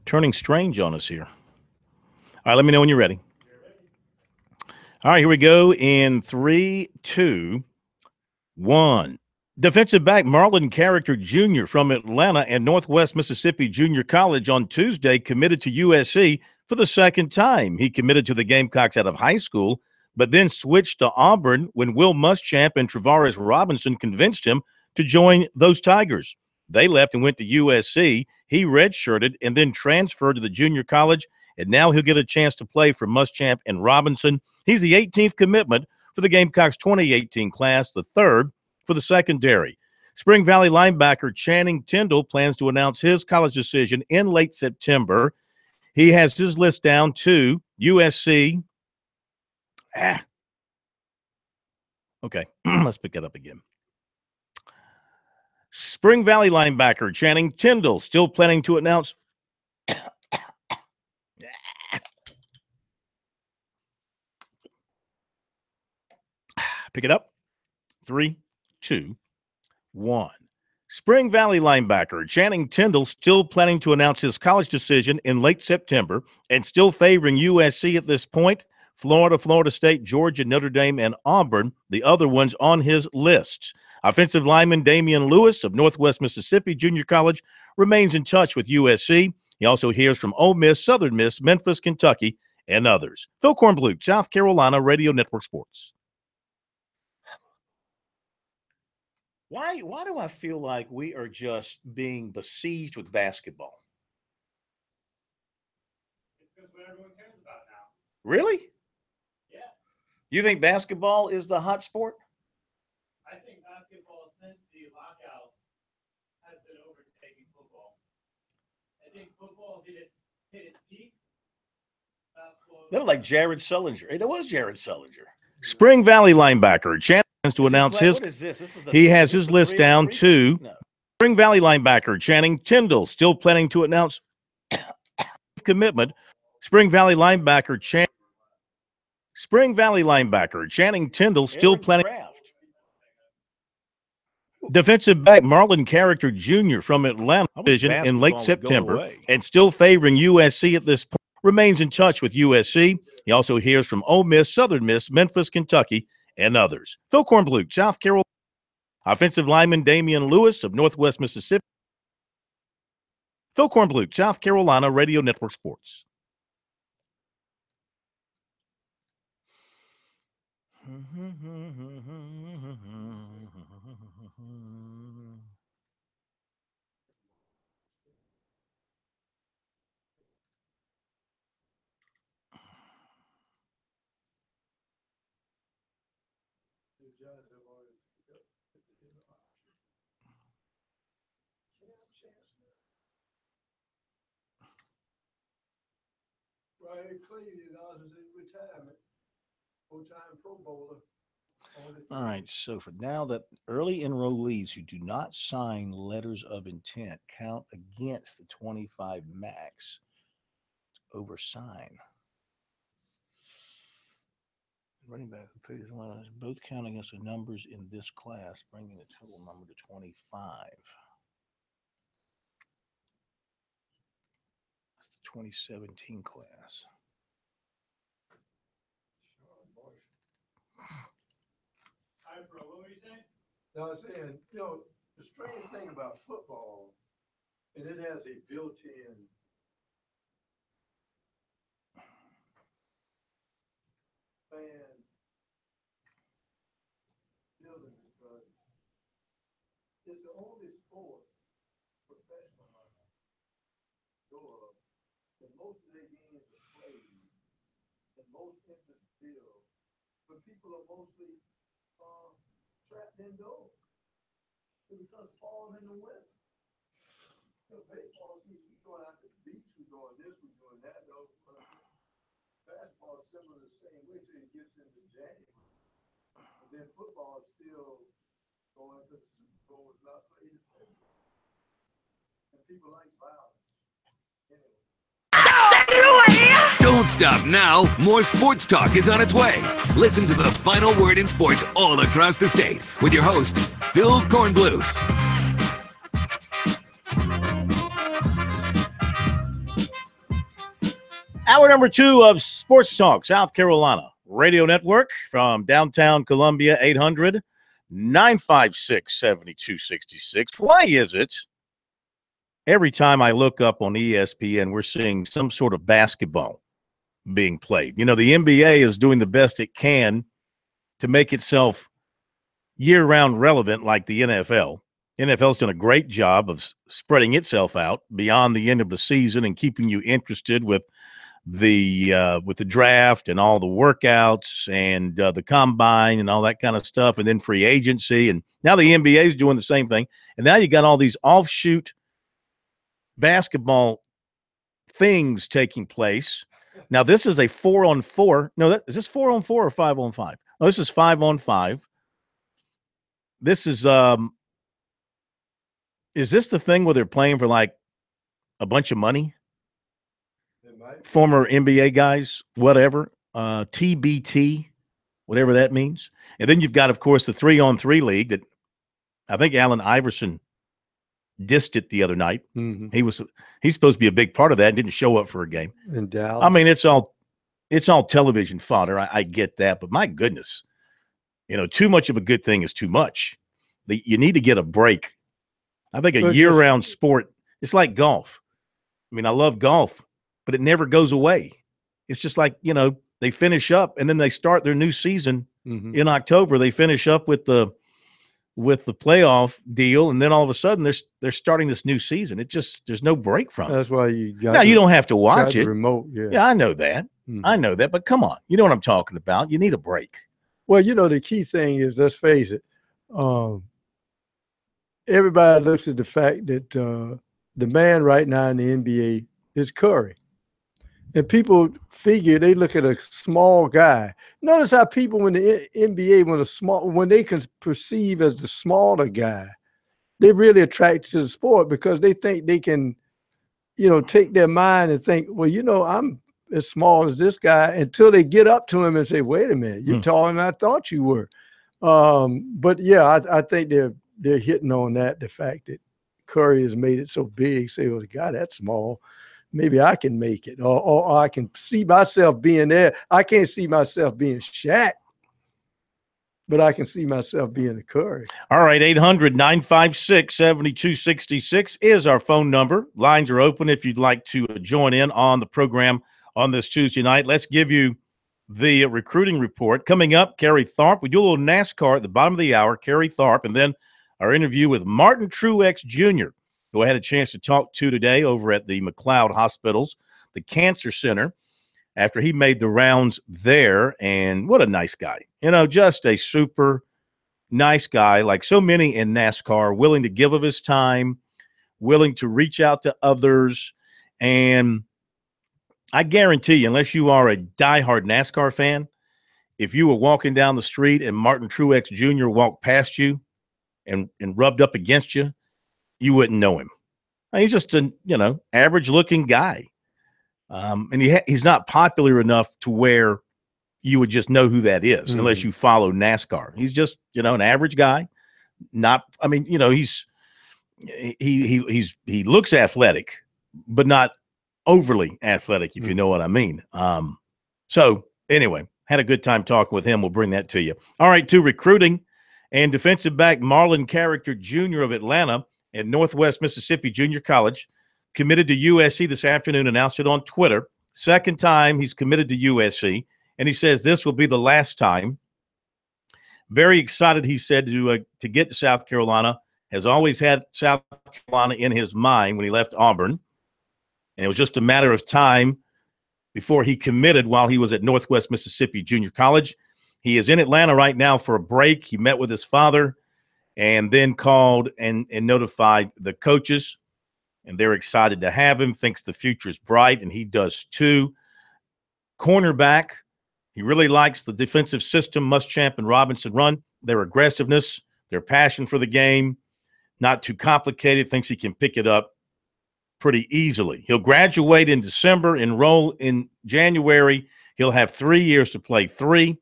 turning strange on us here. All right, let me know when you're ready. All right, here we go in 3, 2, 1. Defensive back Marlon Carricker Jr. from Atlanta and Northwest Mississippi Junior College on Tuesday committed to USC for the second time. He committed to the Gamecocks out of high school, but then switched to Auburn when Will Muschamp and Travaris Robinson convinced him to join those Tigers. They left and went to USC. He redshirted and then transferred to the junior college, and now he'll get a chance to play for Muschamp and Robinson. He's the 18th commitment for the Gamecocks 2018 class, the third for the secondary. Spring Valley linebacker Channing Tindall plans to announce his college decision in late September. He has his list down to USC. Okay, let's pick that up again. Spring Valley linebacker Channing Tindall still planning to announce. Pick it up. 3, 2, 1. Spring Valley linebacker Channing Tindall still planning to announce his college decision in late September and still favoring USC at this point. Florida, Florida State, Georgia, Notre Dame, and Auburn, the other ones on his lists. Offensive lineman Damian Lewis of Northwest Mississippi Junior College remains in touch with USC. He also hears from Ole Miss, Southern Miss, Memphis, Kentucky, and others. Phil Kornbluth, South Carolina Radio Network Sports. Why do I feel like we are just being besieged with basketball? It's because what everyone cares about now. Really? Yeah. You think basketball is the hot sport? I think basketball, since the lockout, has been overtaking football. I think football hit its peak. Basketball. They look like Jared Sullinger. Hey, that was Jared Sullinger. Spring Valley linebacker Chan to announce his. What is this? This is the, he has his list down to Spring Valley linebacker Channing Tindall still planning to announce commitment. Spring Valley linebacker Channing Tindall still planning. Defensive back Marlon Carricker Jr. from Atlanta division in late September and still favoring USC at this point. Remains in touch with USC. He also hears from Ole Miss, Southern Miss, Memphis, Kentucky, and others. Phil Kornbluth, South Carolina. Offensive lineman Damian Lewis of Northwest Mississippi. Phil Kornbluth, South Carolina Radio Network Sports. Ryan Cleveland is in retirement, full-time Pro Bowler. All right, so for now, that early enrollees who do not sign letters of intent count against the 25 max to oversign. Running back who pays both count against the numbers in this class, bringing the total number to 25. That's the 2017 class. What were you saying? No, I was saying, the strange thing about football, and it has a built-in fan building, because it's the only sport professional that most of their games are played and most interest build, but people are mostly trapped indoors. It becomes fall in the winter. Baseball, we're going out to the beach, we're doing this, we're doing that. Basketball is similar the same way till it gets into January. But then football is still going to the Super Bowl. It's not played in February. And people like violence. Anyway. Don't stop now. More sports talk is on its way. Listen to the final word in sports all across the state with your host, Phil Kornbluth. Hour number 2 of Sports Talk, South Carolina Radio Network from downtown Columbia, 800-956-7266. Why is it every time I look up on ESPN, we're seeing some sort of basketball being played? You know, the NBA is doing the best it can to make itself year-round relevant like the NFL. NFL's done a great job of spreading itself out beyond the end of the season and keeping you interested with the draft and all the workouts and the combine and all that kind of stuff, and then free agency. And now the NBA is doing the same thing. And now you got all these offshoot basketball things taking place. Now this is a 4-on-4. No, is this 4-on-4 or 5-on-5? Oh, this is 5-on-5. This is this the thing where they're playing for like a bunch of money? Former NBA guys, whatever, TBT, whatever that means. And then you've got, of course, the 3-on-3 league that I think Allen Iverson dissed it the other night. Mm-hmm. He's supposed to be a big part of that and didn't show up for a game. In Dallas. I mean, it's all television fodder. I get that, but my goodness, you know, too much of a good thing is too much. You need to get a break. I think a year-round sport, it's like golf. I mean, I love golf, but it never goes away. It's just like, you know, they finish up and then they start their new season in October. They finish up with the playoff deal, and then all of a sudden they're starting this new season. There's no break from it. That's why you got now you don't have to watch it. Remote, yeah, I know that. I know that, but come on, you know what I'm talking about. You need a break. Well, you know, the key thing is, let's face it, everybody looks at the fact that the man right now in the NBA is Curry. And people figure, they look at a small guy. Notice how people, when the NBA, when they can perceive as the smaller guy, they really attract to the sport because they think they can, you know, take their mind and think, well, you know, I'm as small as this guy, until they get up to him and say, wait a minute, you're taller than I thought you were. But yeah, I think they're hitting on that, the fact that Curry has made it so big. Say, well, the guy that's small, maybe I can make it, or I can see myself being there. I can't see myself being Shaq, but I can see myself being a Curry. All right, 800-956-7266 is our phone number. Lines are open if you'd like to join in on the program on this Tuesday night. Let's give you the recruiting report. Coming up, Kerry Tharp. We do a little NASCAR at the bottom of the hour, Kerry Tharp, and then our interview with Martin Truex Jr., who I had a chance to talk to today over at the McLeod Hospitals, the Cancer Center, after he made the rounds there. And what a nice guy. You know, just a super nice guy, like so many in NASCAR, willing to give of his time, willing to reach out to others. And I guarantee you, unless you are a diehard NASCAR fan, if you were walking down the street and Martin Truex Jr. walked past you and rubbed up against you, you wouldn't know him. He's just a, you know, average-looking guy. And he's not popular enough to where you would just know who that is unless you follow NASCAR. He's just, you know, an average guy. Not, I mean, you know, he looks athletic, but not overly athletic, if you know what I mean. So anyway, had a good time talking with him. We'll bring that to you. All right, to recruiting, and defensive back Marlon Carricker Jr. of Atlanta at Northwest Mississippi Junior College committed to USC this afternoon, announced it on Twitter. Second time he's committed to USC, and he says this will be the last time. Very excited, he said, to get to South Carolina. Has always had South Carolina in his mind when he left Auburn. And it was just a matter of time before he committed while he was at Northwest Mississippi Junior College. He is in Atlanta right now for a break. He met with his father and then called and notified the coaches. And they're excited to have him, thinks the future is bright, and he does too. Cornerback, he really likes the defensive system Muschamp and Robinson run, their aggressiveness, their passion for the game, not too complicated, thinks he can pick it up pretty easily. He'll graduate in December, enroll in January. He'll have 3 years to play 3,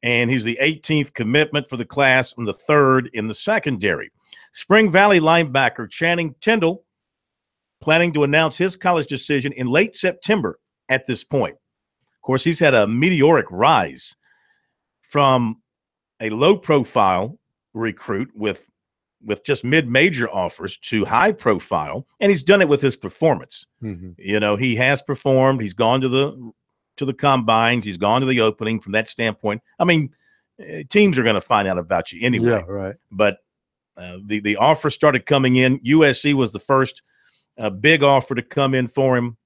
and he's the 18th commitment for the class and the 3rd in the secondary. Spring Valley linebacker Channing Tindall planning to announce his college decision in late September at this point. Of course, he's had a meteoric rise from a low-profile recruit with just mid-major offers to high-profile, and he's done it with his performance. You know, he has performed. He's gone to the combines. He's gone to the opening. From that standpoint, I mean, teams are going to find out about you anyway. Yeah, right. But the offer started coming in. USC was the first big offer to come in for him.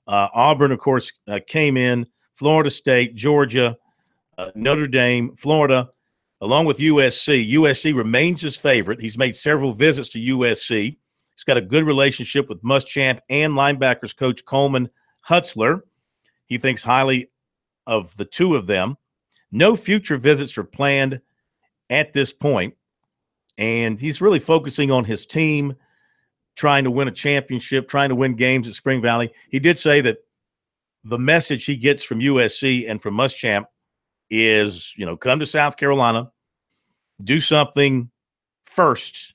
Auburn, of course, came in. Florida State, Georgia, Notre Dame, Florida, along with USC. USC remains his favorite. He's made several visits to USC. He's got a good relationship with Muschamp and linebackers coach Coleman Hutzler. He thinks highly of the two of them. No future visits are planned at this point, and he's really focusing on his team, trying to win a championship, trying to win games at Spring Valley. He did say that the message he gets from USC and from Muschamp is, you know, come to South Carolina, do something first,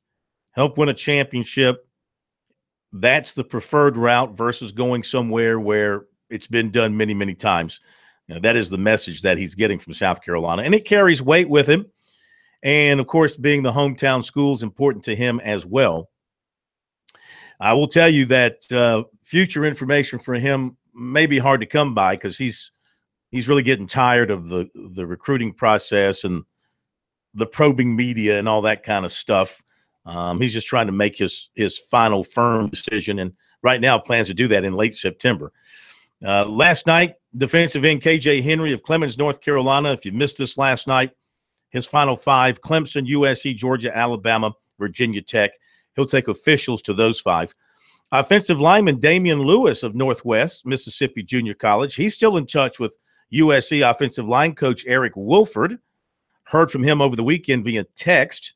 help win a championship. That's the preferred route versus going somewhere where it's been done many, many times. You know, that is the message that he's getting from South Carolina, and it carries weight with him. And, of course, being the hometown school is important to him as well. I will tell you that future information for him may be hard to come by because he's really getting tired of the recruiting process and the probing media and all that kind of stuff. He's just trying to make his final firm decision, and right now plans to do that in late September. Last night, defensive end KJ Henry of Clemens, North Carolina. If you missed this last night, his final five: Clemson, USC, Georgia, Alabama, Virginia Tech. He'll take officials to those five. Offensive lineman Damian Lewis of Northwest Mississippi Junior College. He's still in touch with USC offensive line coach Eric Wolford. Heard from him over the weekend via text.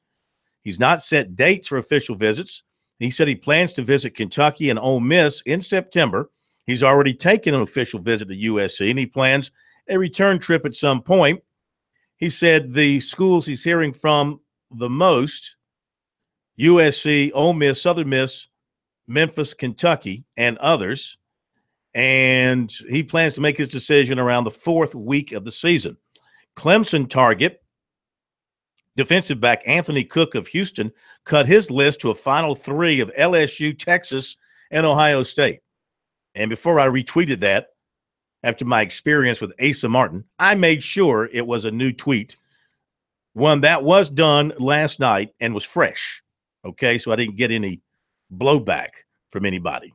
He's not set dates for official visits. He said he plans to visit Kentucky and Ole Miss in September. He's already taken an official visit to USC, and he plans a return trip at some point. He said the schools he's hearing from the most: USC, Ole Miss, Southern Miss, Memphis, Kentucky, and others. And he plans to make his decision around the fourth week of the season. Clemson target defensive back Anthony Cook of Houston cut his list to a final three of LSU, Texas, and Ohio State. And before I retweeted that, after my experience with Asa Martin, I made sure it was a new tweet, one that was done last night and was fresh. Okay, so I didn't get any blowback from anybody.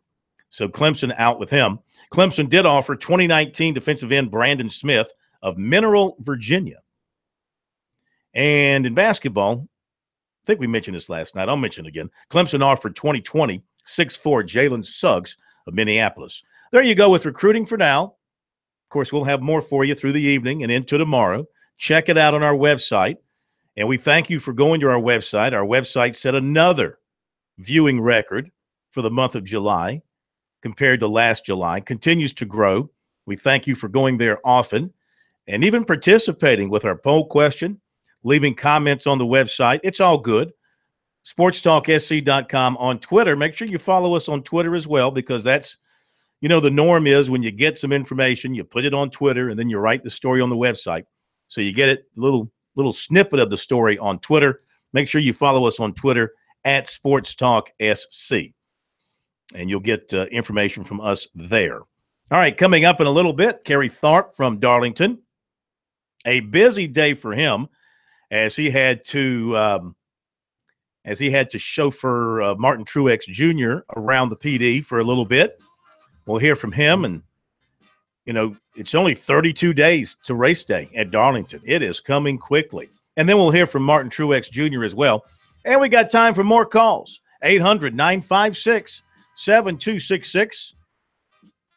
So Clemson out with him. Clemson did offer 2019 defensive end Brandon Smith of Mineral, Virginia. And in basketball, I think we mentioned this last night. I'll mention it again. Clemson offered 2020 6'4" Jalen Suggs of Minneapolis. There you go with recruiting for now. Of course, we'll have more for you through the evening and into tomorrow. Check it out on our website. And we thank you for going to our website. Our website set another viewing record for the month of July compared to last July. Continues to grow. We thank you for going there often and even participating with our poll question, leaving comments on the website. It's all good. SportsTalkSC.com on Twitter. Make sure you follow us on Twitter as well, because that's, you know, the norm is when you get some information, you put it on Twitter and then you write the story on the website. So you get it, little snippet of the story on Twitter. Make sure you follow us on Twitter at SportsTalkSC, and you'll get information from us there. All right, coming up in a little bit, Kerry Tharp from Darlington. A busy day for him as he had to chauffeur Martin Truex Jr. around the PD for a little bit. We'll hear from him, and you know, it's only 32 days to race day at Darlington. It is coming quickly. And then we'll hear from Martin Truex Jr. as well. And we got time for more calls. 800-956-7266.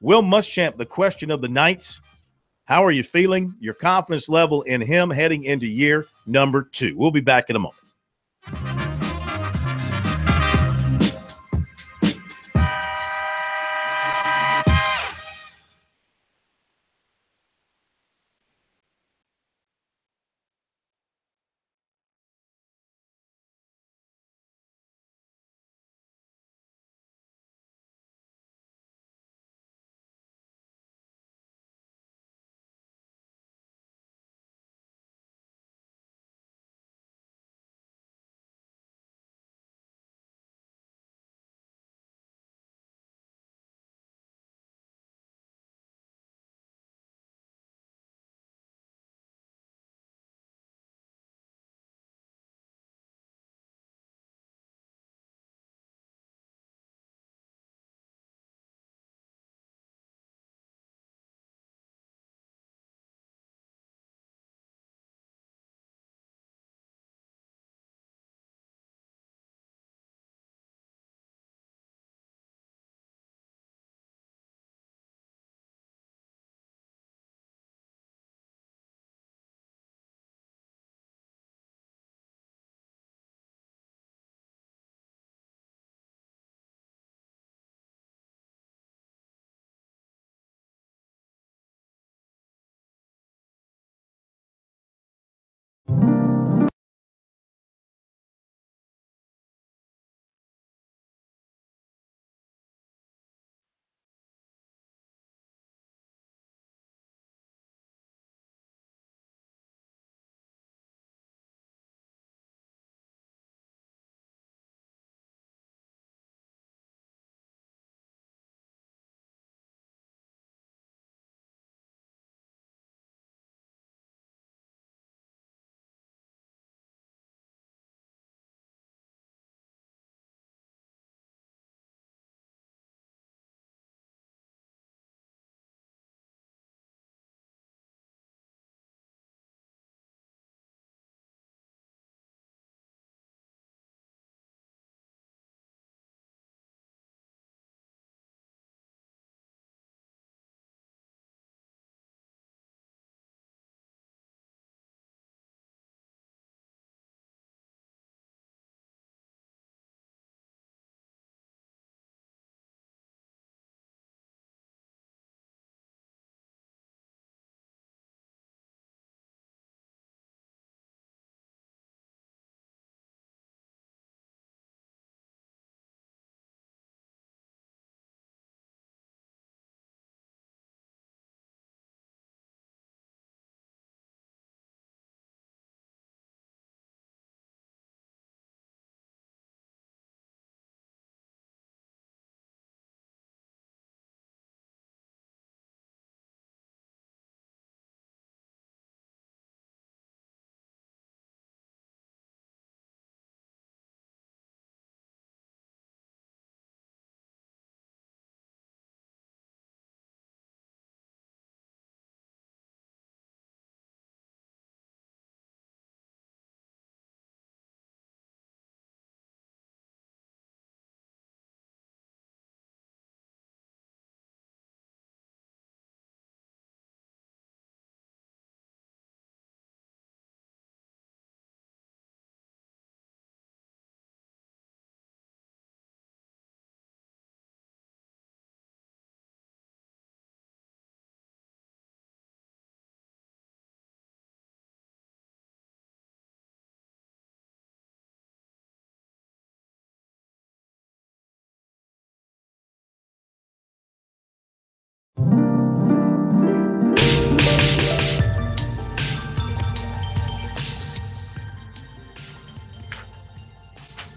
Will Muschamp, the question of the night. How are you feeling? Your confidence level in him heading into year number 2. We'll be back in a moment.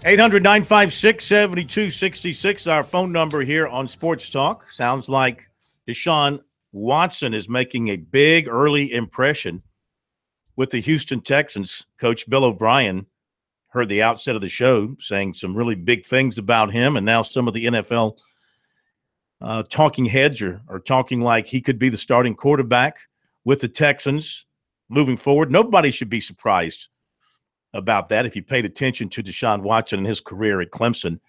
800-956-7266, our phone number here on Sports Talk. Sounds like Deshaun Watson is making a big early impression with the Houston Texans. Coach Bill O'Brien heard the outset of the show saying some really big things about him, and now some of the NFL talking heads are talking like he could be the starting quarterback with the Texans moving forward. Nobody should be surprised about that. If you paid attention to Deshaun Watson and his career at Clemson,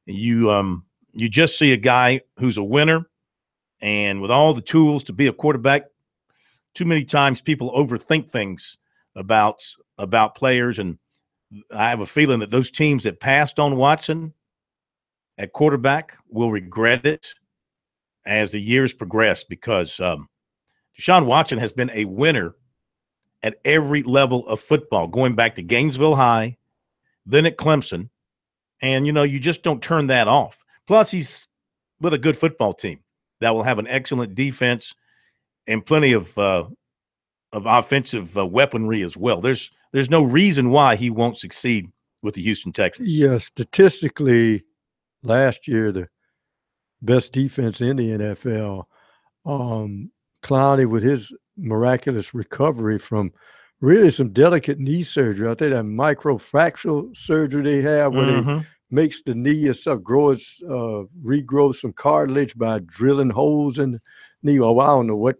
you just see a guy who's a winner, and with all the tools to be a quarterback. Too many times people overthink things about players, and I have a feeling that those teams that passed on Watson at quarterback will regret it as the years progress, because Deshaun Watson has been a winner at every level of football, going back to Gainesville High, then at Clemson. And, you just don't turn that off. Plus, he's with a good football team that will have an excellent defense and plenty of offensive weaponry as well. There's no reason why he won't succeed with the Houston Texans. Yeah, statistically, last year, the best defense in the NFL, Clowney with his miraculous recovery from really some delicate knee surgery. I think that microfracture surgery they have where they makes the knee itself regrow some cartilage by drilling holes in the knee. Oh, I don't know what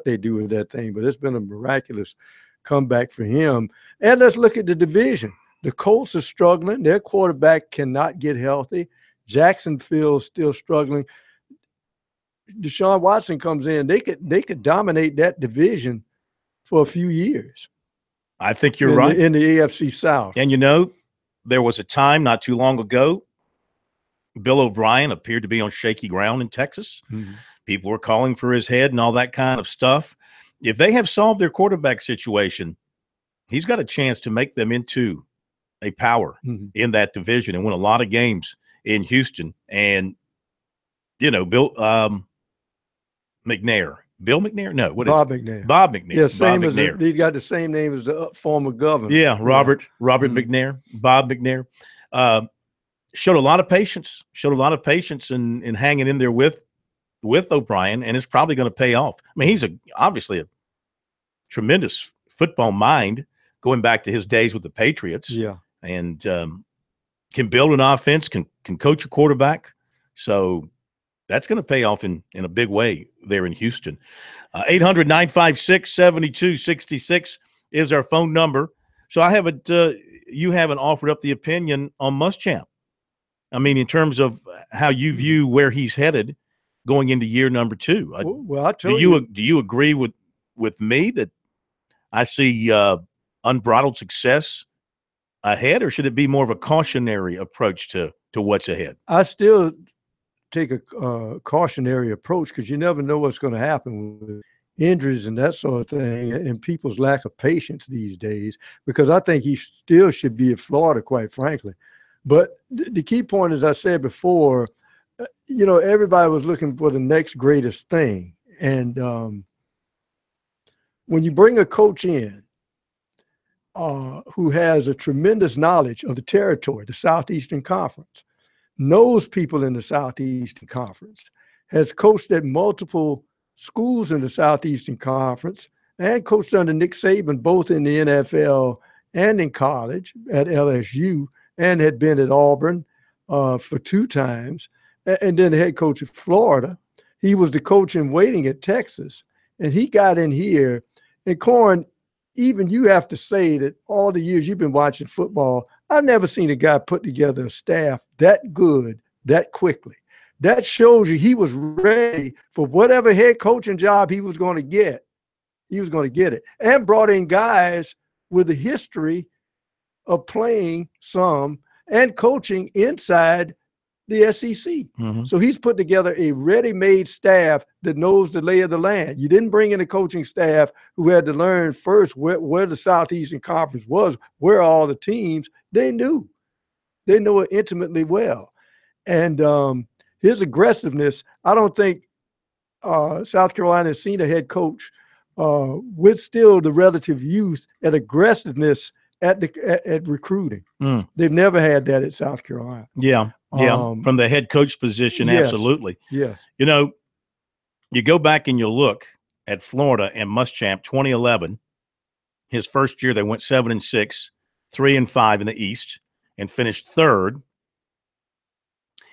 they do with that thing, but it's been a miraculous comeback for him. And let's look at the division. The Colts are struggling. Their quarterback cannot get healthy. Jacksonville's still struggling. Deshaun Watson comes in, they could dominate that division for a few years. I think you're right. In the AFC South. And there was a time not too long ago, Bill O'Brien appeared to be on shaky ground in Texas. Mm-hmm. People were calling for his head and all that kind of stuff. If they have solved their quarterback situation, he's got a chance to make them into a power in that division and win a lot of games in Houston. And, Bill McNair. Bill McNair? No, what Bob is it? McNair. Bob McNair. Yeah, same Bob as McNair. He's got the same name as the former governor. Yeah, Robert McNair, Bob McNair. Showed a lot of patience. In hanging in there with O'Brien, and it's probably going to pay off. I mean, he's obviously a tremendous football mind, going back to his days with the Patriots. Yeah, and can build an offense, can coach a quarterback. So that's going to pay off in a big way there in Houston. 800-956-7266 is our phone number. So you haven't offered up the opinion on Muschamp. I mean, in terms of how you view where he's headed going into year number 2. Well, I tell you. Do you agree with me that I see unbridled success ahead, or should it be more of a cautionary approach to what's ahead? I still take a cautionary approach, because you never know what's going to happen with injuries and that sort of thing, and people's lack of patience these days, because I think he still should be at Florida, quite frankly. But the key point, as I said before, everybody was looking for the next greatest thing. And when you bring a coach in who has a tremendous knowledge of the territory, the Southeastern Conference, knows people in the Southeastern Conference, has coached at multiple schools in the Southeastern Conference, and coached under Nick Saban, both in the NFL and in college at LSU, and had been at Auburn for 2 times, and then the head coach of Florida. He was the coach in waiting at Texas, and he got in here. And Corn, even you have to say that all the years you've been watching football, I've never seen a guy put together a staff that good that quickly. That shows you he was ready for whatever head coaching job he was going to get. He was going to get it, and brought in guys with a history of playing some and coaching inside the SEC. So he's put together a ready-made staff that knows the lay of the land. You didn't bring in a coaching staff who had to learn first where the Southeastern Conference was, where all the teams. They knew. They know it intimately well. And his aggressiveness, I don't think South Carolina has seen a head coach with still the relative youth and aggressiveness at recruiting. They've never had that at South Carolina. Yeah, from the head coach position, yes, absolutely. Yes. You know, you go back and you look at Florida and Muschamp 2011. His first year, they went 7-6, 3-5 in the East, and finished third.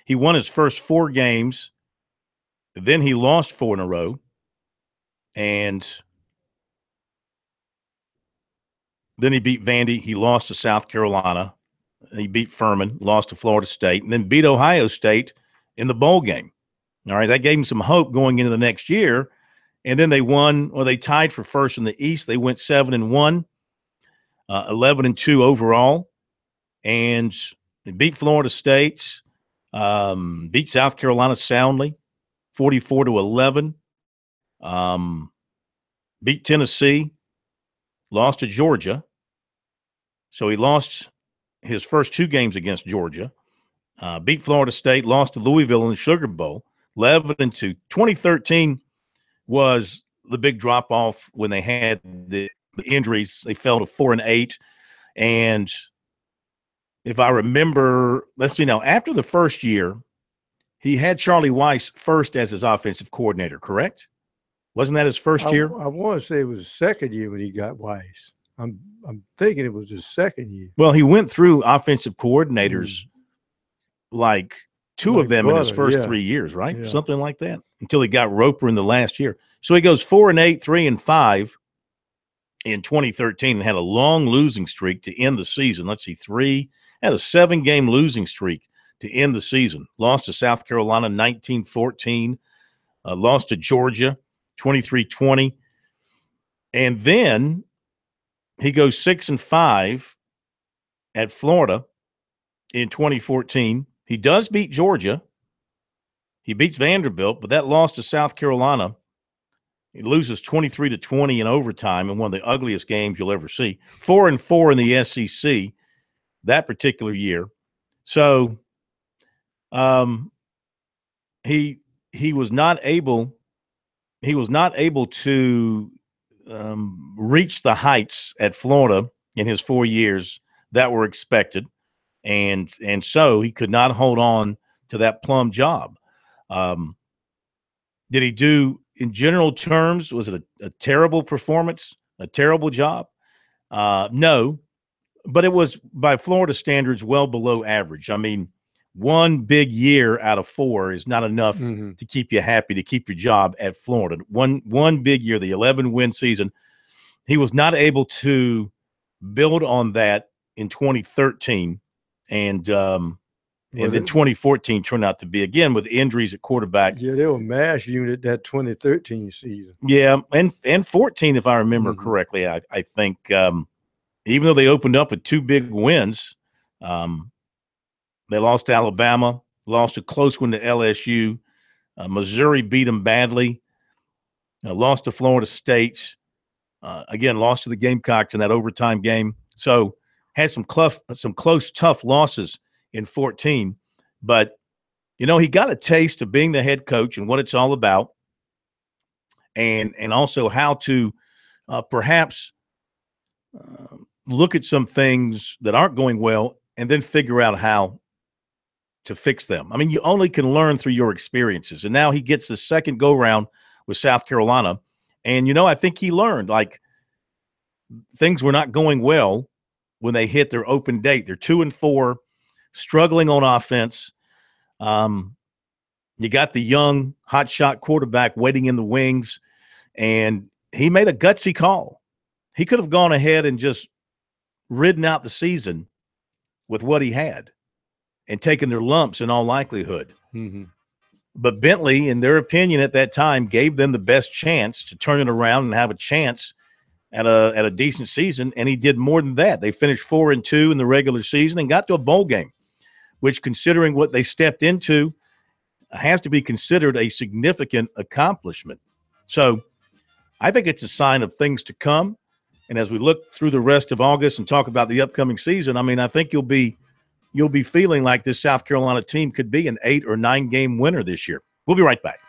He won his first 4 games. Then he lost 4 in a row. And then he beat Vandy. He lost to South Carolina. He beat Furman, lost to Florida State, and then beat Ohio State in the bowl game. All right, that gave him some hope going into the next year. And then they won, or they tied for first in the East. They went 7-1, 11-2 overall, and they beat Florida State, beat South Carolina soundly, 44-11, beat Tennessee, lost to Georgia. So he lost his first 2 games against Georgia, beat Florida State, lost to Louisville in the Sugar Bowl, 11-2. 2013 was the big drop-off when they had the injuries. They fell to 4-8. And if I remember, let's see now, after the first year, he had Charlie Weiss first as his offensive coordinator, correct? Wasn't that his first year? I want to say it was his second year when he got Weiss. I'm thinking it was his second year. Well, he went through offensive coordinators like 2 of them in his first 3 years, right? Yeah. Something like that, until he got Roper in the last year. So he goes 4-8, 3-5 in 2013 and had a long losing streak to end the season. Let's see, had a 7-game losing streak to end the season. Lost to South Carolina 19-14, lost to Georgia 23-20. And then he goes 6-5 at Florida in 2014. He does beat Georgia. He beats Vanderbilt, but that loss to South Carolina, he loses 23-20 in overtime in one of the ugliest games you'll ever see. 4-4 in the SEC that particular year. So he was not able to reach the heights at Florida in his 4 years that were expected, and so he could not hold on to that plum job. Did he do, in general terms, was it a terrible performance, a terrible job? No, but it was, by Florida standards, well below average. I mean, 1 big year out of 4 is not enough to keep you happy, to keep your job at Florida. One big year, the 11-win season, he was not able to build on that in 2013, and then 2014 turned out to be, again, with injuries at quarterback. Yeah, they were mash unit that 2013 season. Yeah, and 14, if I remember correctly. I think even though they opened up with 2 big wins, they lost to Alabama, lost a close one to LSU. Missouri beat them badly. Lost to Florida State. Again, lost to the Gamecocks in that overtime game. So had some close, tough losses in 14. But, you know, he got a taste of being the head coach and what it's all about, and also how to perhaps look at some things that aren't going well and then figure out how to fix them. I mean, you only can learn through your experiences. And now he gets the second go-round with South Carolina. And, you know, I think he learned, like, things were not going well when they hit their open date. They're 2-4, struggling on offense. You got the young hotshot quarterback waiting in the wings, and he made a gutsy call. He could have gone ahead and just ridden out the season with what he had and taken their lumps in all likelihood. But Bentley, in their opinion at that time, gave them the best chance to turn it around and have a chance at a decent season, and he did more than that. They finished 4-2 in the regular season and got to a bowl game, which, considering what they stepped into, has to be considered a significant accomplishment. So I think it's a sign of things to come. And as we look through the rest of August and talk about the upcoming season, I mean, I think you'll be feeling like this South Carolina team could be an 8 or 9 game winner this year. We'll be right back.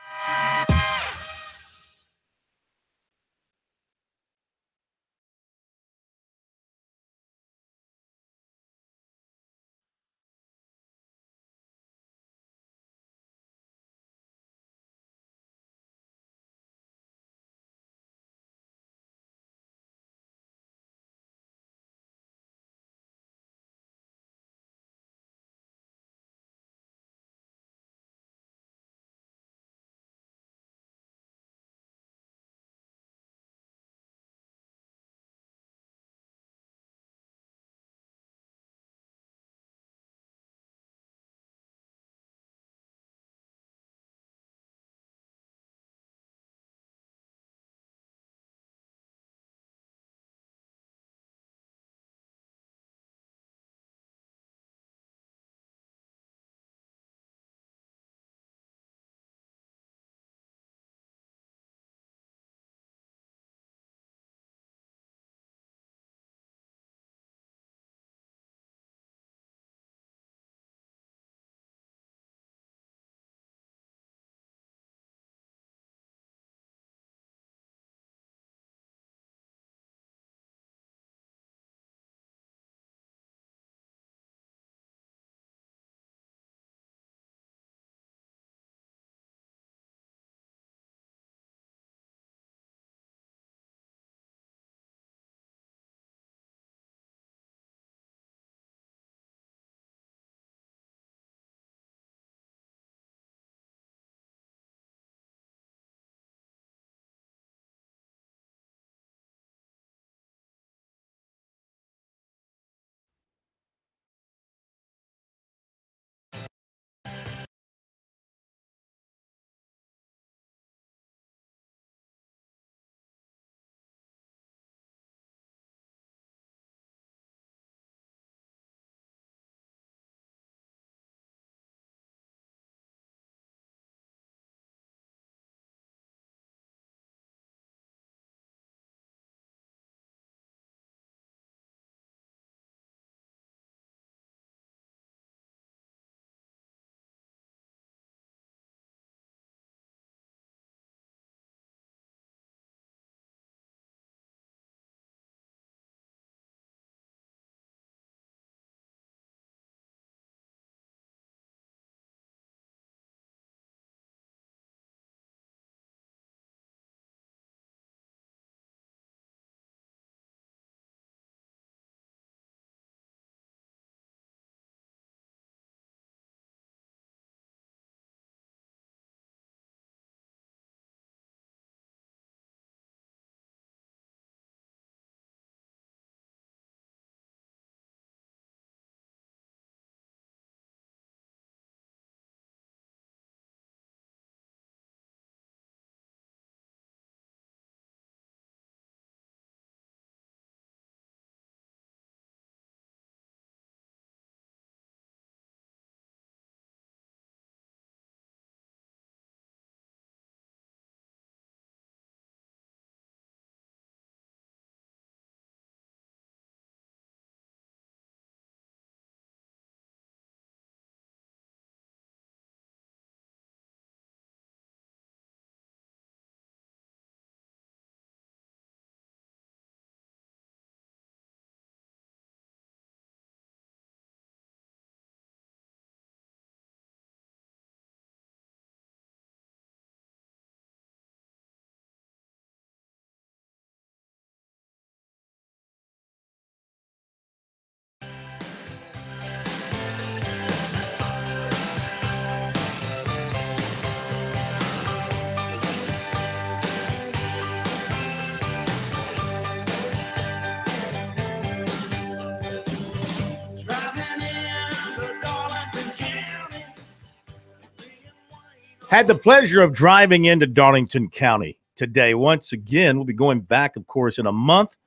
Had the pleasure of driving into Darlington County today. Once again, we'll be going back, of course, in a month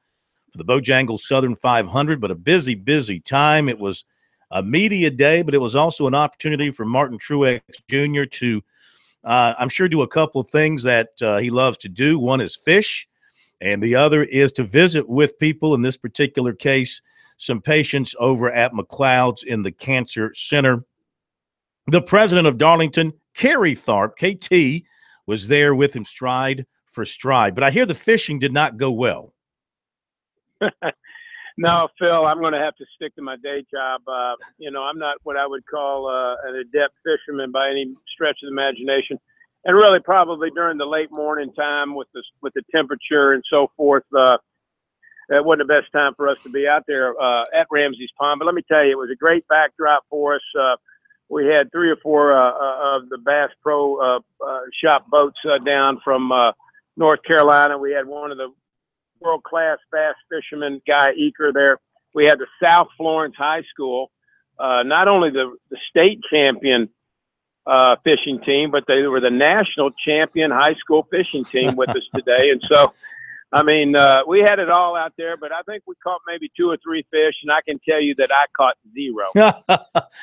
for the Bojangles Southern 500, but a busy, busy time. It was a media day, but it was also an opportunity for Martin Truex Jr. to, I'm sure, do a couple of things that he loves to do. One is fish, and the other is to visit with people, in this particular case, some patients over at McLeod's in the Cancer Center. The president of Darlington, Kerry Tharp, KT, was there with him stride for stride. But I hear the fishing did not go well. No, Phil, I'm going to have to stick to my day job. I'm not what I would call an adept fisherman by any stretch of the imagination. And really probably during the late morning time with the temperature and so forth, that wasn't the best time for us to be out there at Ramsey's Pond. But let me tell you, it was a great backdrop for us. We had 3 or 4 of the Bass Pro shop boats down from North Carolina. We had one of the world-class bass fishermen, Guy Eaker, there. We had the South Florence High School, not only the state champion fishing team, but they were the national champion high school fishing team with us today. And so, I mean, we had it all out there, but I think we caught maybe 2 or 3 fish, and I can tell you that I caught 0.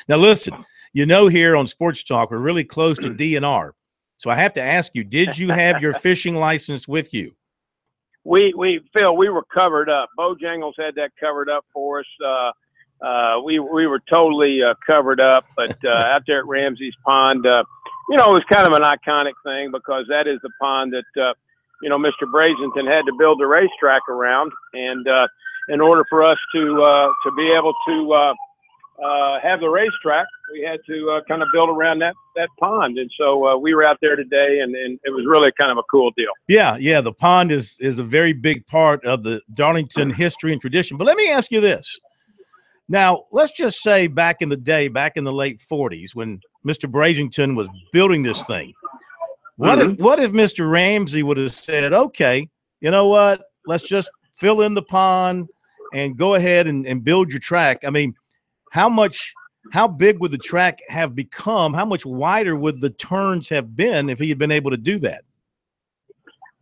Now, listen, here on Sports Talk, we're really close to DNR. So I have to ask you, did you have your fishing license with you? Phil, we were covered up. Bojangles had that covered up for us. We were totally covered up, but out there at Ramsey's Pond, it was kind of an iconic thing because that is the pond that, Mr. Brazenton had to build the racetrack around. And in order for us to be able to have the racetrack, we had to kind of build around that pond. And so we were out there today, and it was really kind of a cool deal. Yeah, the pond is a very big part of the Darlington history and tradition. But let me ask you this. Now, let's just say back in the day, back in the late 40s, when Mr. Brazenton was building this thing, what if Mr. Ramsey would have said, okay, you know what, let's just fill in the pond and go ahead and build your track? I mean, how big would the track have become? How much wider would the turns have been if he had been able to do that?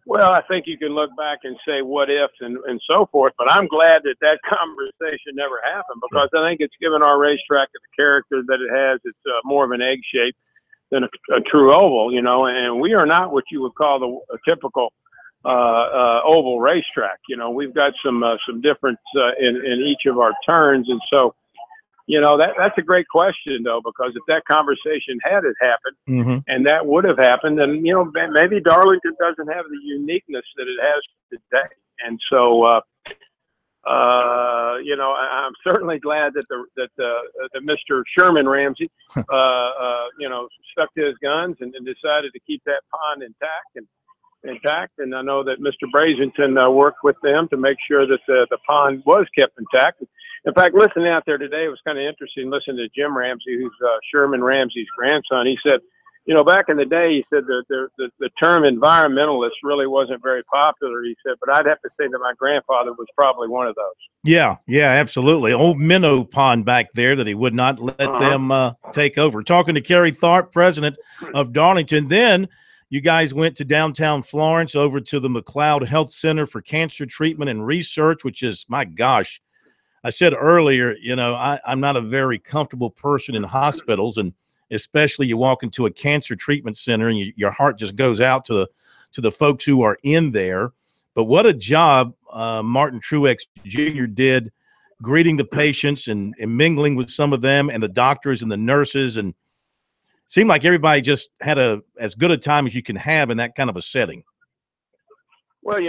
Well, I think you can look back and say what if and so forth, but I'm glad that conversation never happened because I think it's given our racetrack the character that it has. It's more of an egg shape than a true oval, and we are not what you would call a typical oval racetrack. We've got some difference in each of our turns, and so that's a great question, though, because if that conversation had happened and that would have happened, then, maybe Darlington doesn't have the uniqueness that it has today. And so, I'm certainly glad that Mr. Sherman Ramsey, stuck to his guns and decided to keep that pond intact. And I know that Mr. Brazenton worked with them to make sure that the pond was kept intact. In fact, listening out there today, it was kind of interesting listening to Jim Ramsey, who's Sherman Ramsey's grandson. He said, back in the day, he said the term environmentalist really wasn't very popular. He said, but I'd have to say that my grandfather was probably one of those. Yeah, absolutely. Old minnow pond back there that he would not let them take over. Talking to Kerry Tharp, president of Darlington. Then you guys went to downtown Florence over to the McLeod Health Center for Cancer Treatment and Research, which is, my gosh, I said earlier, I'm not a very comfortable person in hospitals, and especially you walk into a cancer treatment center and your heart just goes out to the folks who are in there. But what a job Martin Truex Jr. did greeting the patients and mingling with some of them and the doctors and the nurses, and seemed like everybody just had as good a time as you can have in that kind of a setting. Well,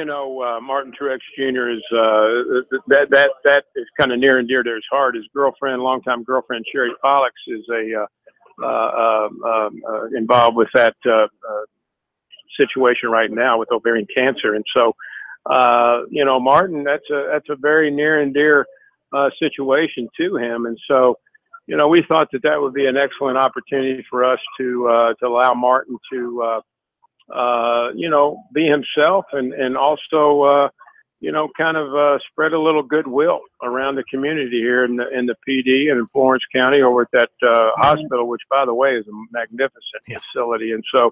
Martin Truex Jr. is that is kind of near and dear to his heart. His girlfriend, longtime girlfriend Sherry Pollux, is involved with that situation right now with ovarian cancer, and so Martin, that's a very near and dear situation to him, and so we thought that would be an excellent opportunity for us to allow Martin to be himself and also, kind of spread a little goodwill around the community here in the PD and in Florence County over at that hospital, which, by the way, is a magnificent facility. And so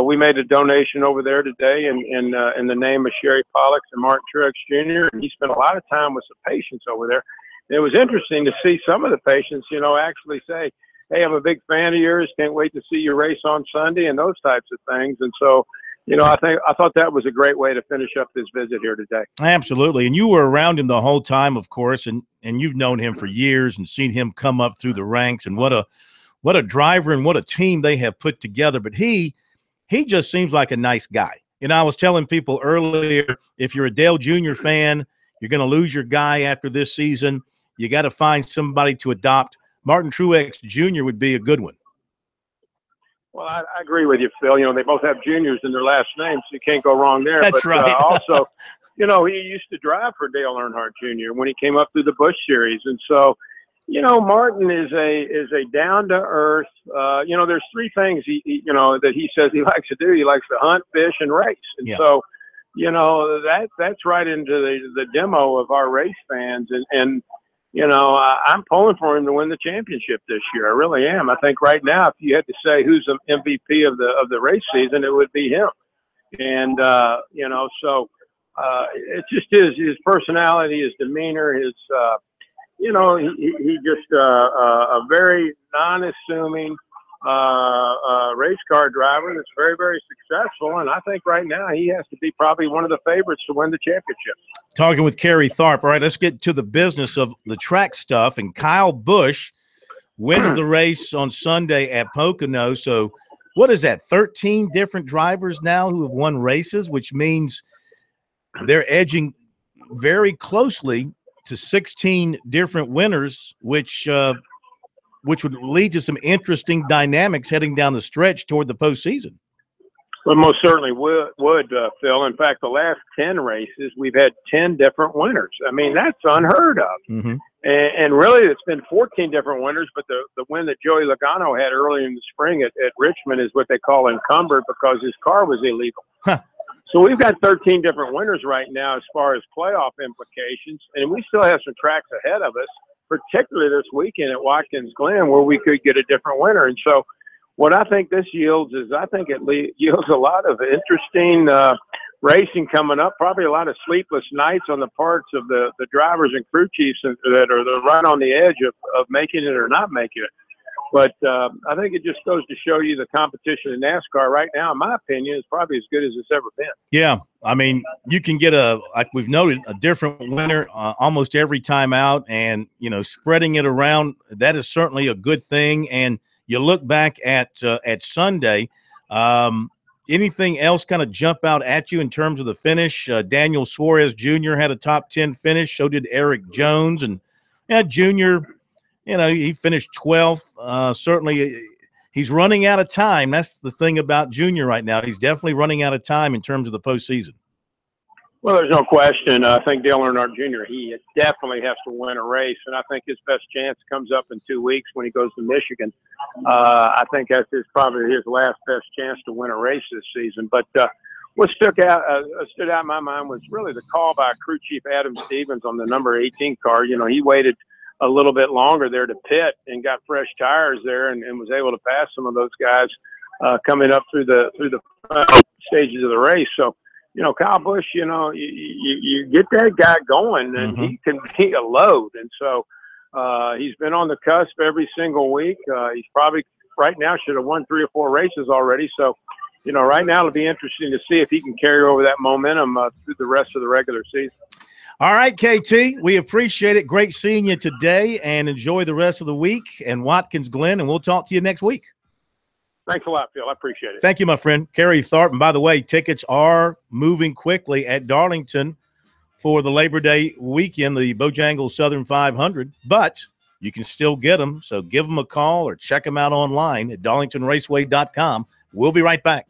we made a donation over there today in the name of Sherry Pollux and Martin Truex Jr., and he spent a lot of time with some patients over there. And it was interesting to see some of the patients, actually say, hey, I'm a big fan of yours, can't wait to see your race on Sunday, and those types of things. And so, I thought that was a great way to finish up this visit here today. Absolutely. And you were around him the whole time, of course, and you've known him for years and seen him come up through the ranks, and what a driver and what a team they have put together. But he just seems like a nice guy. I was telling people earlier, if you're a Dale Jr. fan, you're going to lose your guy after this season. You got to find somebody to adopt. Martin Truex Jr. would be a good one. Well, I agree with you, Phil. They both have juniors in their last name, so you can't go wrong there. That's right. Also, he used to drive for Dale Earnhardt Jr. when he came up through the Busch Series. And so, Martin is a down-to-earth, there's three things, that he says he likes to do. He likes to hunt, fish, and race. And so, that's right into the demo of our race fans. And I'm pulling for him to win the championship this year. I really am. I think right now, if you had to say who's the MVP of the race season, it would be him. And, it's just his personality, his demeanor, his, he just a very non-assuming race car driver that's very, very successful. And I think right now he has to be probably one of the favorites to win the championship. Talking with Kerry Tharp. All right, let's get to the business of the track stuff. And Kyle Busch wins the race on Sunday at Pocono. So what is that, 13 different drivers now who have won races, which means they're edging very closely to 16 different winners, which would lead to some interesting dynamics heading down the stretch toward the postseason. Well, most certainly would, Phil. In fact, the last 10 races, we've had 10 different winners. I mean, that's unheard of. Mm-hmm. And really, it's been 14 different winners, but the win that Joey Logano had early in the spring at Richmond is what they call encumbered because his car was illegal. Huh. So we've got 13 different winners right now as far as playoff implications, and we still have some tracks ahead of us, particularly this weekend at Watkins Glen, where we could get a different winner. And so what I think this yields is I think it yields a lot of interesting racing coming up, probably a lot of sleepless nights on the parts of the drivers and crew chiefs that are right on the edge of making it or not making it. But I think it just goes to show you the competition in NASCAR right now, in my opinion, is probably as good as it's ever been. Yeah. I mean, you can get like we've noted, a different winner almost every time out, and, spreading it around, that is certainly a good thing. And you look back at Sunday, anything else kind of jump out at you in terms of the finish? Daniel Suarez Jr. had a top 10 finish. So did Eric Jones. And Jr., he finished 12th. Certainly, he's running out of time. That's the thing about Junior right now. He's definitely running out of time in terms of the postseason. Well, there's no question. I think Dale Earnhardt Jr., he definitely has to win a race, and I think his best chance comes up in 2 weeks when he goes to Michigan. I think that's probably his last best chance to win a race this season. But what stood out in my mind was really the call by crew chief Adam Stevens on the number 18 car. He waited a little bit longer there to pit and got fresh tires there and was able to pass some of those guys coming up through the stages of the race. So, Kyle Busch, you get that guy going and he can be a load. And so he's been on the cusp every single week. He's probably right now should have won 3 or 4 races already. So, right now it'll be interesting to see if he can carry over that momentum through the rest of the regular season. All right, KT, we appreciate it. Great seeing you today, and enjoy the rest of the week and Watkins Glen, and we'll talk to you next week. Thanks a lot, Phil. I appreciate it. Thank you, my friend. Kerry Tharp. And by the way, tickets are moving quickly at Darlington for the Labor Day weekend, the Bojangles Southern 500, but you can still get them, so give them a call or check them out online at darlingtonraceway.com. We'll be right back.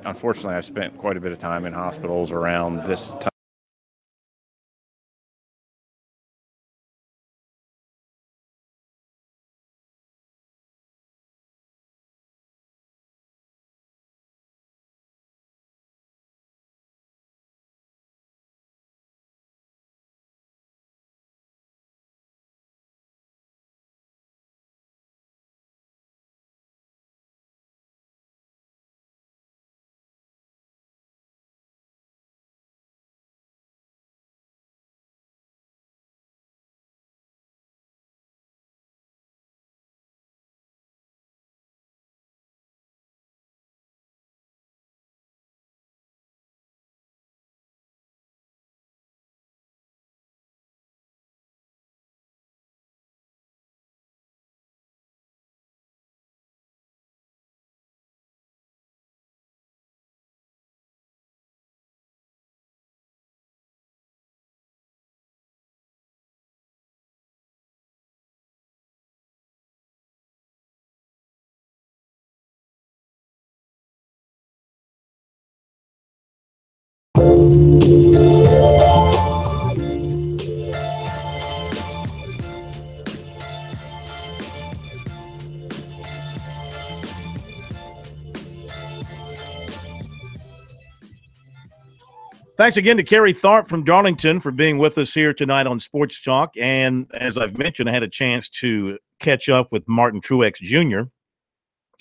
unfortunately, I've spent quite a bit of time in hospitals around this time. Thanks again to Kerry Tharp from Darlington for being with us here tonight on Sports Talk. And as I've mentioned, I had a chance to catch up with Martin Truex Jr.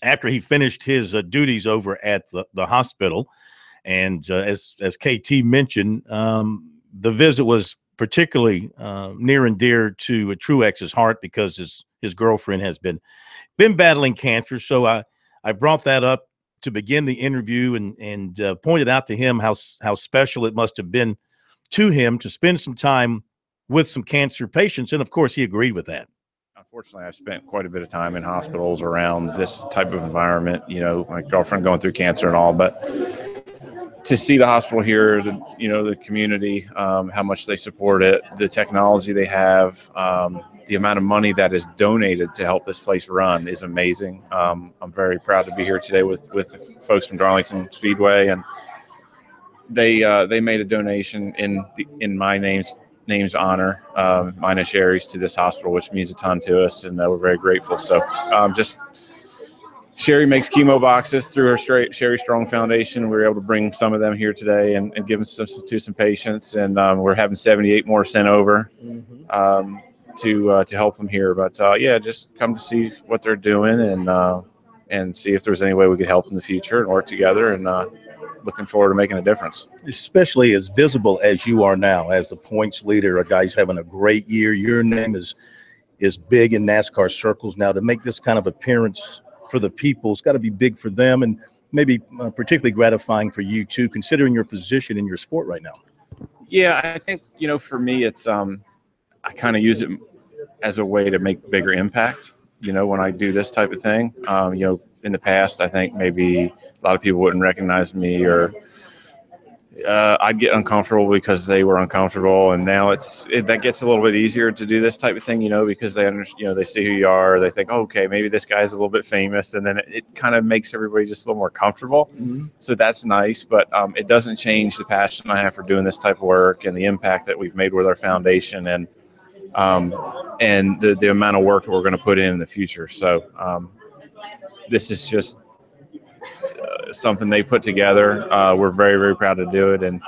after he finished his duties over at the hospital. And as KT mentioned, the visit was particularly near and dear to Truex's heart because his girlfriend has been battling cancer. So I brought that up to begin the interview and pointed out to him how special it must have been to him to spend some time with some cancer patients. And of course, he agreed with that. Unfortunately, I've spent quite a bit of time in hospitals around this type of environment, you know, my girlfriend going through cancer and all, but to see the hospital here, the community, how much they support it, the technology they have, the amount of money that is donated to help this place run is amazing. I'm very proud to be here today with folks from Darlington Speedway, and they made a donation in my name's honor, mine and Sherry's, to this hospital, which means a ton to us, and we're very grateful. So Sherry makes chemo boxes through her Sherry Strong Foundation. We were able to bring some of them here today and give them to some patients, and we're having 78 more sent over to help them here. But just come to see what they're doing and see if there's any way we could help in the future and work together. And looking forward to making a difference. Especially as visible as you are now as the points leader. A guy's having a great year. Your name is big in NASCAR circles now. To make this kind of appearance for the people, it's got to be big for them, and maybe particularly gratifying for you too, considering your position in your sport right now. Yeah, I think, for me, it's I kind of use it as a way to make bigger impact, when I do this type of thing. In the past, I think maybe a lot of people wouldn't recognize me, or I'd get uncomfortable because they were uncomfortable. And now that gets a little bit easier to do this type of thing, because they understand, they see who you are. They think, oh, okay, maybe this guy's a little bit famous. And then it kind of makes everybody just a little more comfortable. Mm-hmm. So that's nice, but it doesn't change the passion I have for doing this type of work and the impact that we've made with our foundation and the amount of work that we're going to put in the future. So this is just something they put together. We're very, very proud to do it. And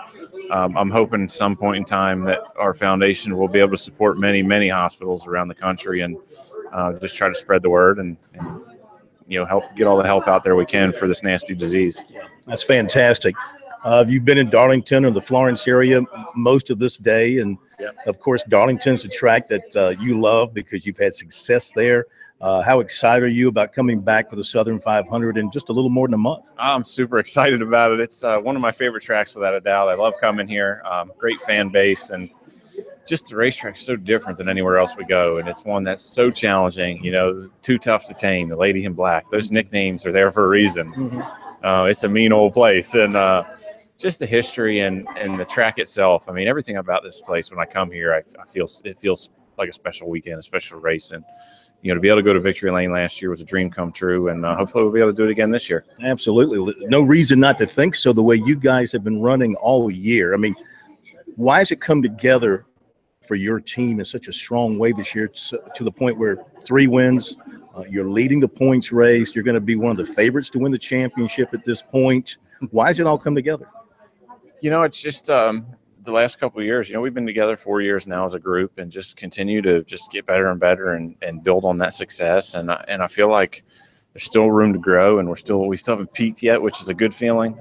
I'm hoping at some point in time that our foundation will be able to support many, many hospitals around the country and just try to spread the word and help get all the help out there we can for this nasty disease. That's fantastic. You've been in Darlington or the Florence area most of this day. And of course, Darlington's a track that you love because you've had success there. How excited are you about coming back for the Southern 500 in just a little more than a month? I'm super excited about it. It's one of my favorite tracks, without a doubt. I love coming here. Great fan base, and just the racetrack's so different than anywhere else we go. And it's one that's so challenging, too tough to tame. The Lady in Black, those nicknames are there for a reason. Mm-hmm. It's a mean old place. And just the history and the track itself. I mean, everything about this place, when I come here, it feels like a special weekend, a special race. And to be able to go to Victory Lane last year was a dream come true, and hopefully we'll be able to do it again this year. Absolutely. No reason not to think so, the way you guys have been running all year. I mean, why has it come together for your team in such a strong way this year to the point where 3 wins, you're leading the points race, you're going to be one of the favorites to win the championship at this point? Why has it all come together? It's just the last couple of years, we've been together 4 years now as a group and just continue to just get better and better and build on that success. And I feel like there's still room to grow, and we still haven't peaked yet, which is a good feeling.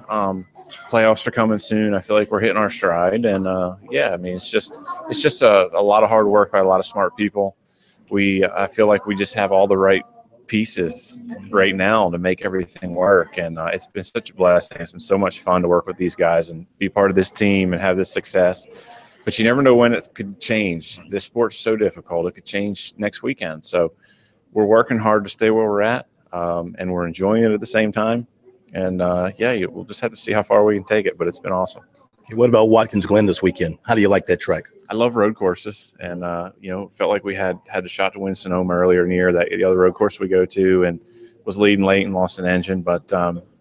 Playoffs are coming soon. I feel like we're hitting our stride, and it's just a lot of hard work by a lot of smart people. I feel like we just have all the right pieces right now to make everything work, and it's been such a blessing. It's been so much fun to work with these guys and be part of this team and have this success. But you never know when it could change. This sport's so difficult; it could change next weekend. So we're working hard to stay where we're at, and we're enjoying it at the same time. And we'll just have to see how far we can take it. But it's been awesome. What about Watkins Glen this weekend? How do you like that track? I love road courses, and felt like we had the shot to win Sonoma earlier in the year, that the other road course we go to, and was leading late and lost an engine. But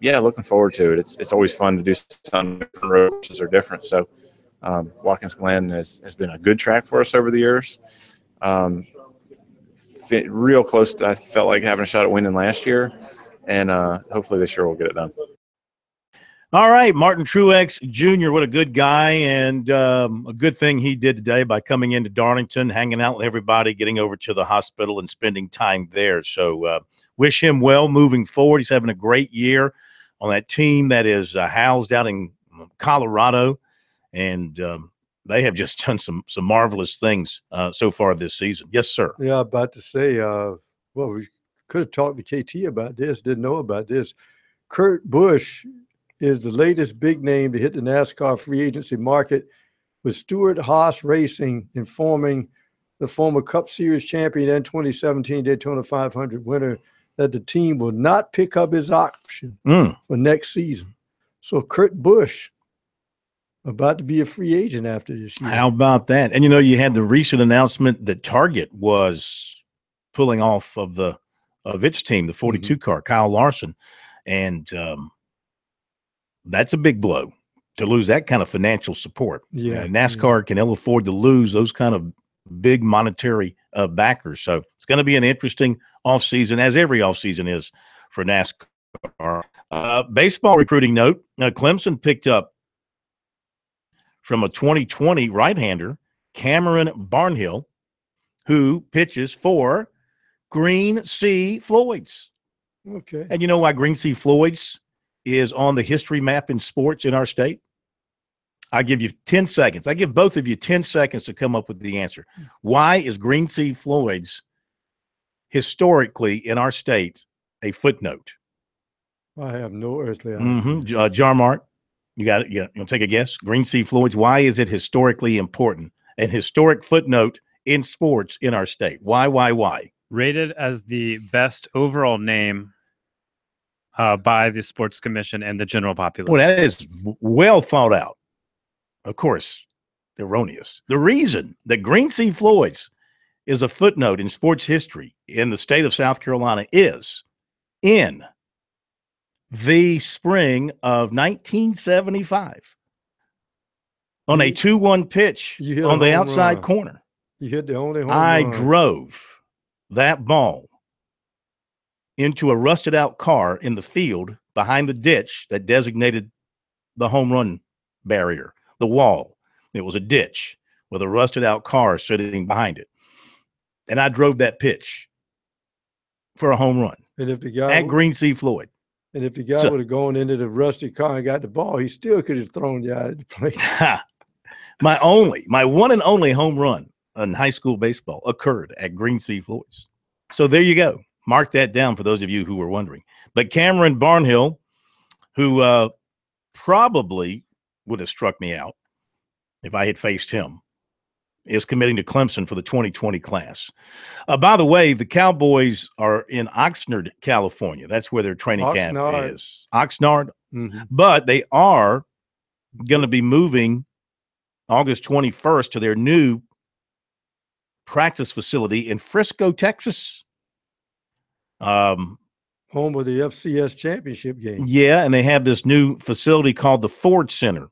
looking forward to it. It's always fun to do something different. Road courses are different, so Watkins Glen has been a good track for us over the years. Real close to, I felt like having a shot at winning last year, and hopefully this year we'll get it done. All right, Martin Truex Jr., what a good guy, and a good thing he did today by coming into Darlington, hanging out with everybody, getting over to the hospital and spending time there. So wish him well moving forward. He's having a great year on that team that is housed out in Colorado, and they have just done some marvelous things so far this season. Yes, sir. Yeah, about to say, we could have talked to KT about this, didn't know about this. Kurt Busch is the latest big name to hit the NASCAR free agency market, with Stewart-Haas Racing informing the former Cup Series champion and 2017 Daytona 500 winner that the team will not pick up his option for next season. So Kurt Busch about to be a free agent after this year. How about that? And, you had the recent announcement that Target was pulling off of its team, the 42 car, Kyle Larson. And that's a big blow to lose that kind of financial support. Yeah, NASCAR can ill afford to lose those kind of big monetary backers. So it's going to be an interesting offseason, as every offseason is for NASCAR. Baseball recruiting note, Clemson picked up from a 2020 right-hander, Cameron Barnhill, who pitches for Green Sea Floyds. Okay. And you know why Green Sea Floyds is on the history map in sports in our state? I'll give you 10 seconds. I give both of you 10 seconds to come up with the answer. Why is Green Sea Floyds historically in our state a footnote? I have no earthly idea. Jarmark, you got it. Yeah, you'll take a guess. Green Sea Floyds. Why is it historically important? An historic footnote in sports in our state. Why? Rated as the best overall name by the Sports Commission and the general populace. Well, that is well thought out. Of course, erroneous. The reason that Green Sea Floyds is a footnote in sports history in the state of South Carolina is in the spring of 1975 on a 2-1 pitch on the outside corner. You hit the only home I run. drove that ball into a rusted out car in the field behind the ditch that designated the home run barrier, the wall. It was a ditch with a rusted out car sitting behind it. And I drove that pitch for a home run And if the guy at Green Sea Floyd. And if the guy would have gone into the rusty car and got the ball, he still could have thrown you out of the plate. My one and only home run in high school baseball occurred at Green Sea Floyd's. So there you go. Mark that down for those of you who were wondering. But Cameron Barnhill, who probably would have struck me out if I had faced him, is committing to Clemson for the 2020 class. By the way, the Cowboys are in Oxnard, California. That's where their training camp is. Oxnard. But they are going to be moving August 21st to their new practice facility in Frisco, Texas. Home of the FCS championship game. Yeah, and they have this new facility called the Ford Center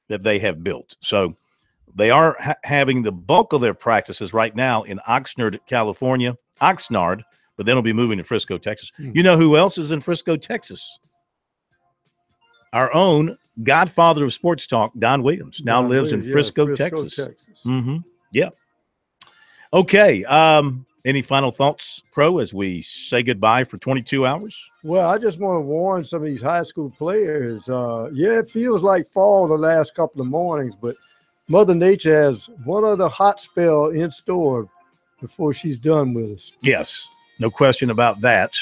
that they have built. So they are having the bulk of their practices right now in Oxnard, California, but then they'll be moving to Frisco, Texas. You know who else is in Frisco, Texas? Our own godfather of sports talk, Don Williams, now lives in Frisco, Texas. Mm-hmm. Yeah. Okay. Any final thoughts, Pro, as we say goodbye for 22 hours? Well, I just want to warn some of these high school players. It feels like fall the last couple of mornings, but Mother Nature has one other hot spell in store before she's done with us. Yes, no question about that.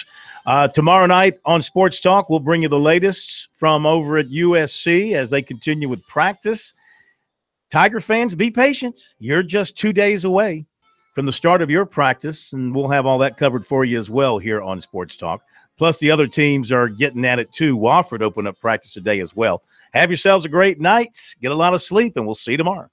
Tomorrow night on Sports Talk, we'll bring you the latest from over at USC as they continue with practice. Tiger fans, be patient. You're just 2 days away from the start of your practice, and we'll have all that covered for you as well here on Sports Talk. Plus, the other teams are getting at it too. Wofford opened up practice today as well. Have yourselves a great night. Get a lot of sleep, and we'll see you tomorrow.